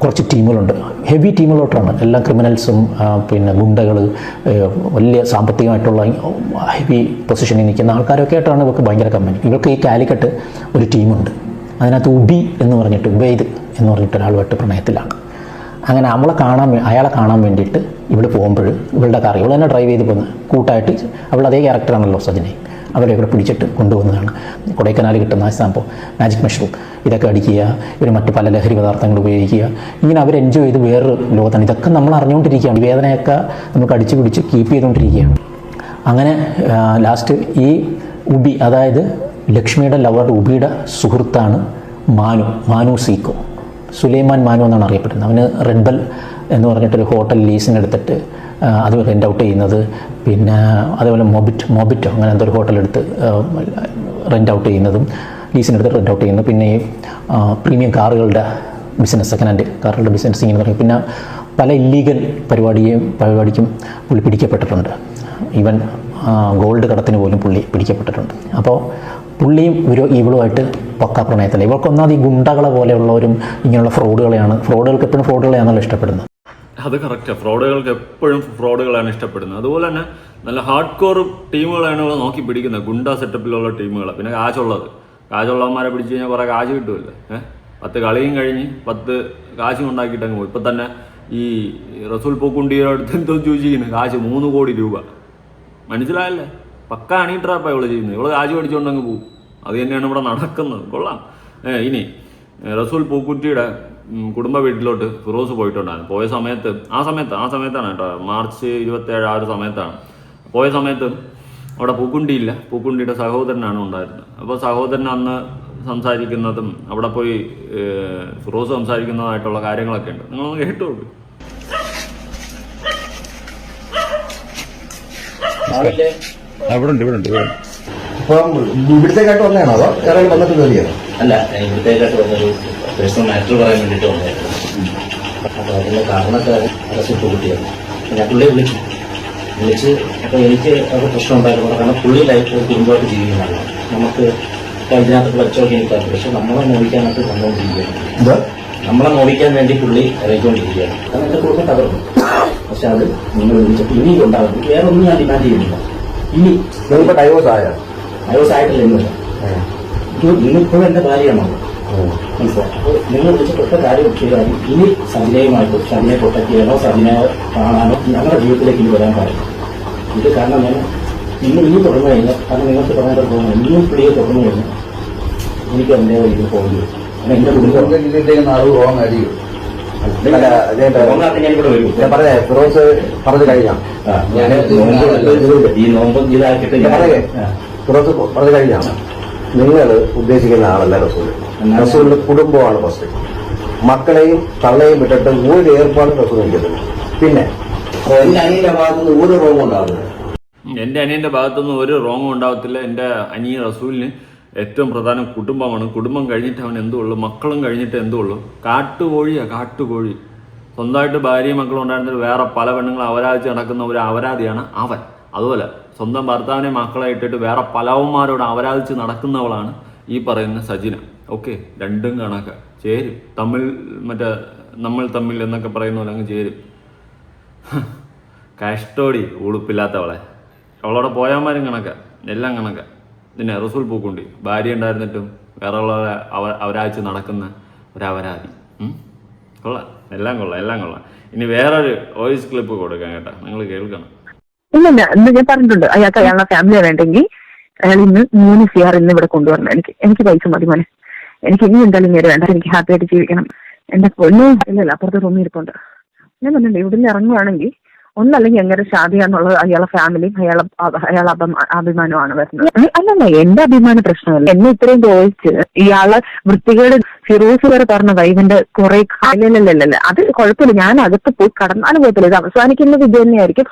കുറച്ച് ടീമുകളുണ്ട്, ഹെവി ടീമുകളോട്ടാണ്. എല്ലാം ക്രിമിനൽസും പിന്നെ ഗുണ്ടകൾ, വലിയ സാമ്പത്തികമായിട്ടുള്ള ഹെവി പൊസിഷനിൽ നിൽക്കുന്ന ആൾക്കാരൊക്കെ ആയിട്ടാണ് ഇവർക്ക് ഭയങ്കര കമ്പനി. ഇവർക്ക് ഈ കാലിക്കട്ട് ഒരു ടീമുണ്ട്. അതിനകത്ത് ഉബൈദ് എന്ന് പറഞ്ഞിട്ട് ഒരാളുമായിട്ട് പ്രണയത്തിലാണ്. അങ്ങനെ അയാളെ കാണാൻ വേണ്ടിയിട്ട് ഇവിടെ പോകുമ്പോൾ ഇവളുടെ കാർ ഇവൾ തന്നെ ഡ്രൈവ് ചെയ്ത് പോകുന്നത് കൂട്ടായിട്ട്, അവൾ അതേ ക്യാരക്ടറാണല്ലോ സജിനെ, അവരെ ഇവിടെ പിടിച്ചിട്ട് കൊണ്ടുപോകുന്നതാണ്. കൊടൈക്കനാലിൽ കിട്ടുന്ന ആ സംഭവം മാജിക് മഷ്റൂം ഇതൊക്കെ അടിക്കുക, ഇവർ മറ്റ് പല ലഹരി പദാർത്ഥങ്ങൾ ഉപയോഗിക്കുക, ഇങ്ങനെ അവർ എൻജോയ് ചെയ്ത് വേറൊരു ലോകത്താണ്. ഇതൊക്കെ നമ്മൾ അറിഞ്ഞുകൊണ്ടിരിക്കുകയാണ്. വേദനയൊക്കെ നമുക്ക് അടിച്ചു പിടിച്ച് കീപ്പ് ചെയ്തുകൊണ്ടിരിക്കുകയാണ്. അങ്ങനെ ലാസ്റ്റ് ഈ ഉബി, അതായത് ലക്ഷ്മിയുടെ ലവർ ഉബിയുടെ സുഹൃത്താണ് മാനു സീക്കോ, സുലൈമാൻ മാനു എന്നാണ് അറിയപ്പെടുന്നത്. അവന് റെഡ് ബെൽ എന്ന് പറഞ്ഞിട്ടൊരു ഹോട്ടൽ ലീസിന് എടുത്തിട്ട് അത് റെൻ്റ് ഔട്ട് ചെയ്യുന്നത്, പിന്നെ അതേപോലെ മൊബിറ്റോ അങ്ങനെ എന്തൊരു ഹോട്ടലെടുത്ത് റെൻ്റ് ഔട്ട് ചെയ്യുന്നതും, ലീസിനെടുത്ത് റെൻ്റ് ഔട്ട് ചെയ്യുന്നത്, പിന്നെ ഈ പ്രീമിയം കാറുകളുടെ ബിസിനസ്, സെക്കൻഡ് ഹാൻഡ് കാറുകളുടെ ബിസിനസ് ഇങ്ങനെ പറയും. പിന്നെ പല ഇല്ലീഗൽ പരിപാടിക്കും പുള്ളി പിടിക്കപ്പെട്ടിട്ടുണ്ട്. ഈവൻ ഗോൾഡ് കടത്തിന് പോലും പുള്ളി പിടിക്കപ്പെട്ടിട്ടുണ്ട്. അപ്പോൾ പുള്ളിയും ഇവളുമായിട്ട് പക്കാ പ്രണയത്തില്ല. ഇവൾക്കൊന്നാമത് ഈ ഗുണ്ടകളെ പോലെയുള്ളവരും ഇങ്ങനെയുള്ള ഫ്രോഡുകൾക്ക് എപ്പോഴും ഫ്രോഡുകളെയാണല്ലോ ഇഷ്ടപ്പെടുന്നത്. അത് കറക്റ്റാണ്. ഫ്രോഡുകൾക്ക് എപ്പോഴും ഫ്രോഡുകളാണ് ഇഷ്ടപ്പെടുന്നത്. അതുപോലെ തന്നെ നല്ല ഹാർഡ് കോർ ടീമുകളാണ് ഇവിടെ നോക്കി പിടിക്കുന്നത്, ഗുണ്ട സെറ്റപ്പിലുള്ള ടീമുകൾ. പിന്നെ കാശുള്ളവന്മാരെ പിടിച്ചു കഴിഞ്ഞാൽ കുറേ കാശ് കിട്ടുമല്ലോ. 10 കളിയും കഴിഞ്ഞ് 10 കാശും ഉണ്ടാക്കിയിട്ടങ്ങ് പോകും. ഇപ്പം തന്നെ ഈ റസൂൽ പൂക്കുണ്ടിയുടെ അടുത്ത് എന്തോ ചോദിച്ചിരിക്കുന്നത് കാശ് 3 കോടി രൂപ. മനസ്സിലായല്ലേ? പക്ക അണി ട്രാപ്പാണ് ഇവള് ചെയ്യുന്നത്. ഇവള് കാശ് പഠിച്ചുകൊണ്ടങ്ങ് പോകും. അത് തന്നെയാണ് ഇവിടെ നടക്കുന്നത്. കൊള്ളാം. ഇനി റസൂൽ പൂക്കുറ്റിയുടെ കുടുംബ വീട്ടിലോട്ട് ഫിറോസ് പോയിട്ടുണ്ടായിരുന്നു. പോയ സമയത്ത് ആ സമയത്താണ് കേട്ടോ, മാർച്ച് 27 ആ ഒരു സമയത്താണ് പോയ സമയത്ത്. അവിടെ പൂക്കുണ്ടിയുടെ സഹോദരനാണ് ഉണ്ടായിരുന്നത്. അപ്പോൾ സഹോദരൻ അന്ന് സംസാരിക്കുന്നതും അവിടെ പോയി ഫിറോസ് സംസാരിക്കുന്നതായിട്ടുള്ള കാര്യങ്ങളൊക്കെ ഉണ്ട്. നിങ്ങളൊന്ന് കേട്ടോളൂ. ഇവിടെ ഉണ്ട്. അപ്പം ഇവിടത്തേക്കായിട്ട് വന്നതാണോ അതോ വേറെ വന്നിട്ട് കയറിയാണോ? അല്ല, ഇവിടത്തേക്കായിട്ട് വന്നൊരു പേഴ്സണൽ മാറ്റർ പറയാൻ വേണ്ടിയിട്ട് വന്നായിരുന്നു. അപ്പോൾ അതിൻ്റെ കാരണക്കാരൻ റസൂൽ പൂക്കുട്ടിയാണ്. ഞാൻ പുള്ളിയെ വിളിച്ച് അപ്പോൾ എനിക്ക് അത് പ്രശ്നം ഉണ്ടായിരുന്നു. കാരണം പുള്ളി ലൈഫ് കുടുംബമായിട്ട് ജീവിക്കുന്നതാണ്. നമുക്ക് ഇതിനകത്ത് പഠിച്ചോക്കി എനിക്കാണ്. പക്ഷെ നമ്മളെ നോവിക്കാനായിട്ട് വന്നുകൊണ്ടിരിക്കുകയാണ്. നമ്മളെ നോവിക്കാൻ വേണ്ടി പുള്ളി ഇറങ്ങിക്കൊണ്ടിരിക്കുകയാണ്. കാരണം എൻ്റെ കുടുംബം തകർന്നു. പക്ഷെ അത് നിങ്ങൾ വിളിച്ചപ്പോൾ ഇനി ഉണ്ടാകും. വേറെ ഒന്നും ഞാൻ ഡിമാൻഡ് ചെയ്യുന്നില്ല. ഇനി നിങ്ങളിപ്പോൾ ഡൈവോഴ്സ് ആയിട്ടില്ല. നിങ്ങളിപ്പോഴും എൻ്റെ ഭാര്യയാണോ? മനസ്സിലായി. അപ്പോൾ നിങ്ങൾ വിളിച്ചിട്ടൊക്കെ കാര്യം ചെയ്താൽ ഇനി സജിനെ പ്രൊട്ടക്ട് ചെയ്യാനോ സജിനെ കാണാനോ ഞങ്ങളുടെ ജീവിതത്തിലേക്ക് ഇനി വരാൻ പാടില്ല. ഇത് കാരണം ഞാൻ ഇനി തുടർന്നു കഴിഞ്ഞാൽ, കാരണം നിങ്ങൾക്ക് പറയാൻ തോന്നുന്നു ഇനിയും പുള്ളിയെ തുടർന്നു കഴിഞ്ഞാൽ എനിക്ക് എൻ്റെ ഇതിൽ പോകേണ്ടി വരും. കാരണം എൻ്റെ കുടുംബം പറഞ്ഞേ ഫിറോസ് പറഞ്ഞു കഴിഞ്ഞാ ഞാൻ ഈ നോമ്പ് ഇതാക്കിയിട്ട് ഫിറോസ് പറഞ്ഞു കഴിഞ്ഞാ നിങ്ങൾ ഉദ്ദേശിക്കുന്ന ആളല്ല റസൂലിന്റെ കുടുംബമാണ് ഫസ്റ്റ്. മക്കളെയും തള്ളയും വിട്ടിട്ട് ഒരു ഏർപ്പാടും റസൂൽ നിൽക്കുന്നില്ല. പിന്നെ എന്റെ അനിയന്റെ ഭാഗത്തുനിന്ന് ഒരു റോങ്ങും ഉണ്ടാകുന്നില്ല. എൻ്റെ അനിയൻ്റെ ഭാഗത്തൊന്നും ഒരു റോങ്ങും ഉണ്ടാകത്തില്ല. എൻ്റെ അനിയൻ റസൂലിന് ഏറ്റവും പ്രധാനം കുടുംബമാണ്. കുടുംബം കഴിഞ്ഞിട്ട് അവൻ എന്തുള്ളൂ, മക്കളും കഴിഞ്ഞിട്ട് എന്തുള്ളൂ. കാട്ടുകോഴി. സ്വന്തമായിട്ട് ഭാര്യയും മക്കളും ഉണ്ടായിരുന്നിട്ട് വേറെ പല പെണ്ണുങ്ങളും അവരാധിച്ച് നടക്കുന്ന ഒരു അപരാധിയാണ് അവൻ. അതുപോലെ സ്വന്തം ഭർത്താവിനെ മക്കളെ ഇട്ടിട്ട് വേറെ പലവന്മാരോട് അവരാധിച്ച് നടക്കുന്നവളാണ് ഈ പറയുന്ന സജിന. ഓക്കെ, രണ്ടും കണക്ക് ചേരും. നമ്മൾ തമ്മിൽ എന്നൊക്കെ പറയുന്ന പോലെ അങ്ങ് ചേരും. കഷ്ടോടി ഉളുപ്പില്ലാത്തവളെ. അവളോടെ പോയാന്മാരും കണക്ക, എല്ലാം കണക്ക. പിന്നെ റസൂൽ പൂക്കുണ്ടി ഭാര്യ ഉണ്ടായിരുന്നിട്ടും വേറെ ഉള്ളവരെ അവരാഴ്ച നടക്കുന്ന ഒരപരാധി. കൊള്ളാം, എല്ലാം കൊള്ളാം. ഇനി വേറൊരു വോയിസ് ക്ലിപ്പ് കൊടുക്കാം കേട്ടോ, നിങ്ങൾ കേൾക്കണം. ഇല്ല ഇന്ന് ഞാൻ പറഞ്ഞിട്ടുണ്ട്, അയാളുടെ ഫാമിലി വേണ്ടെങ്കിൽ അയാൾ ഇന്ന് 3 CR ഇന്ന് ഇവിടെ കൊണ്ടുവരണം. എനിക്ക് പൈസ മതി മോനെ. എനിക്ക് ഇനി എന്തായാലും ഇങ്ങനെ വേണ്ട. എനിക്ക് ഹാപ്പി ആയിട്ട് ജീവിക്കണം. എന്റെ പൊന്നു ഇല്ലല്ല, അപ്പുറത്തെ റൂമിൽ ഇരിപ്പുണ്ട്. ഞാൻ പറഞ്ഞിട്ടുണ്ട്, ഇവിടുന്ന് ഇറങ്ങുവാണെങ്കിൽ ഒന്നല്ലെങ്കിൽ എങ്ങനെ ഷാദിയ എന്നുള്ളത് അയാളെ ഫാമിലിയും അയാളെ അഭിമാനമാണ് വരുന്നത്. അല്ലല്ല, എന്റെ അഭിമാന പ്രശ്നമല്ല. എന്നെ ഇത്രയും ചോദിച്ച് ഇയാളെ വൃത്തികേട് ഫിറോസ് വരെ പറഞ്ഞ വൈഫിന്റെ കുറെ അല്ലല്ലല്ല, അത് കുഴപ്പമില്ല. ഞാൻ അകത്ത് പോയി കടന്നാലും കുഴപ്പമില്ല. ഇത് അവസാനിക്കുന്നത് ഇത് തന്നെയായിരിക്കും.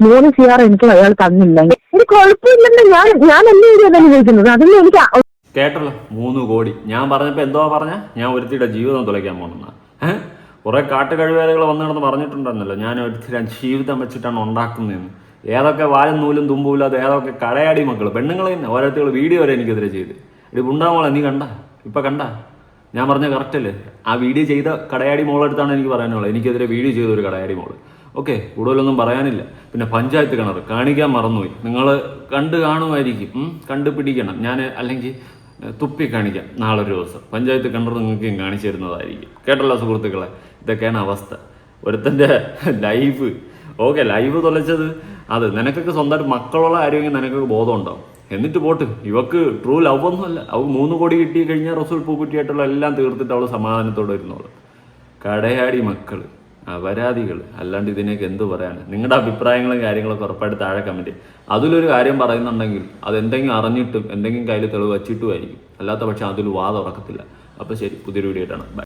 3 CR എനിക്ക് അയാൾ തന്നില്ല, എനിക്ക് കുഴപ്പമില്ലെന്ന് ഞാൻ എല്ലാം അനുഭവിക്കുന്നത്. അതിന് എനിക്ക് കേട്ടല്ലോ 3 കോടി. ഞാൻ പറഞ്ഞപ്പോ എന്തോ പറഞ്ഞ ഞാൻ ഒരുത്തിയുടെ ജീവിതം തുലയ്ക്കാൻ പോകുന്ന കുറെ കാട്ടുകഴിവേലകൾ വന്നിടന്ന് പറഞ്ഞിട്ടുണ്ടെന്നല്ലോ, ഞാൻ ഒരുത്തിയുടെ ജീവിതം വെച്ചിട്ടാണ് ഉണ്ടാക്കുന്നതെന്ന്. ഏതൊക്കെ വാലും നൂലും തുമ്പൂലും, അത് ഏതൊക്കെ കടയാടി മക്കൾ പെണ്ണുങ്ങൾ തന്നെ ഓരോരുത്തർ വീഡിയോ വരെ എനിക്കെതിരെ ചെയ്ത്. ഇടി ഉണ്ടാമോളെ നീ കണ്ട ഇപ്പൊ കണ്ട ഞാൻ പറഞ്ഞ കറക്റ്റ് അല്ലേ? ആ വീഡിയോ ചെയ്ത കടയാടി മോളെടുത്താണ് എനിക്ക് പറയാനുള്ളത്. എനിക്കെതിരെ വീഡിയോ ചെയ്ത ഒരു കടയാടി മോള്. ഓക്കെ, കൂടുതലൊന്നും പറയാനില്ല. പിന്നെ പഞ്ചായത്ത് കിണർ കാണിക്കാൻ മറന്നുപോയി. നിങ്ങൾ കണ്ടു കാണുമായിരിക്കും, കണ്ടുപിടിക്കണം. ഞാൻ അല്ലെങ്കിൽ തുപ്പി കാണിക്കാം നാളെ ഒരു ദിവസം. പഞ്ചായത്ത് കിണർ നിങ്ങൾക്ക് കാണിച്ചു തരുന്നതായിരിക്കും. കേട്ടല്ലോ സുഹൃത്തുക്കളെ, ഇതൊക്കെയാണ് അവസ്ഥ. ഒരുത്തൻ്റെ ലൈഫ് ഓക്കെ, ലൈഫ് തുലച്ചത് അത്. നിനക്കൊക്കെ സ്വന്തമായിട്ട് മക്കളുള്ള കാര്യമെങ്കിൽ നിനക്കൊക്കെ ബോധം ഉണ്ടാവും. എന്നിട്ട് പോട്ട്, ഇവക്ക് ട്രൂ ലവ് ഒന്നുമല്ല. അവൾക്ക് 3 കോടി കിട്ടി കഴിഞ്ഞാൽ റസൂൽ പൂക്കുറ്റിയായിട്ടുള്ള എല്ലാം തീർത്തിട്ട് അവൾ സമാധാനത്തോടെ ഇരുന്നോളൂ. കടയാടി മക്കൾ, അപരാധികൾ. അല്ലാണ്ട് ഇതിനൊക്കെ എന്ത് പറയാനാണ്? നിങ്ങളുടെ അഭിപ്രായങ്ങളും കാര്യങ്ങളൊക്കെ ഉറപ്പായിട്ട് താഴെ കമൻറ്റ്. അതിലൊരു കാര്യം പറയുന്നുണ്ടെങ്കിൽ അതെന്തെങ്കിലും അറിഞ്ഞിട്ടും എന്തെങ്കിലും കയ്യിൽ തെളിവ് വച്ചിട്ടുമായിരിക്കും. അല്ലാത്ത പക്ഷേ അതിൽ വാ തുറക്കത്തില്ല. അപ്പോൾ ശരി, പുതിയൊരു വീഡിയോ ആയിട്ടാണ്. ബൈ.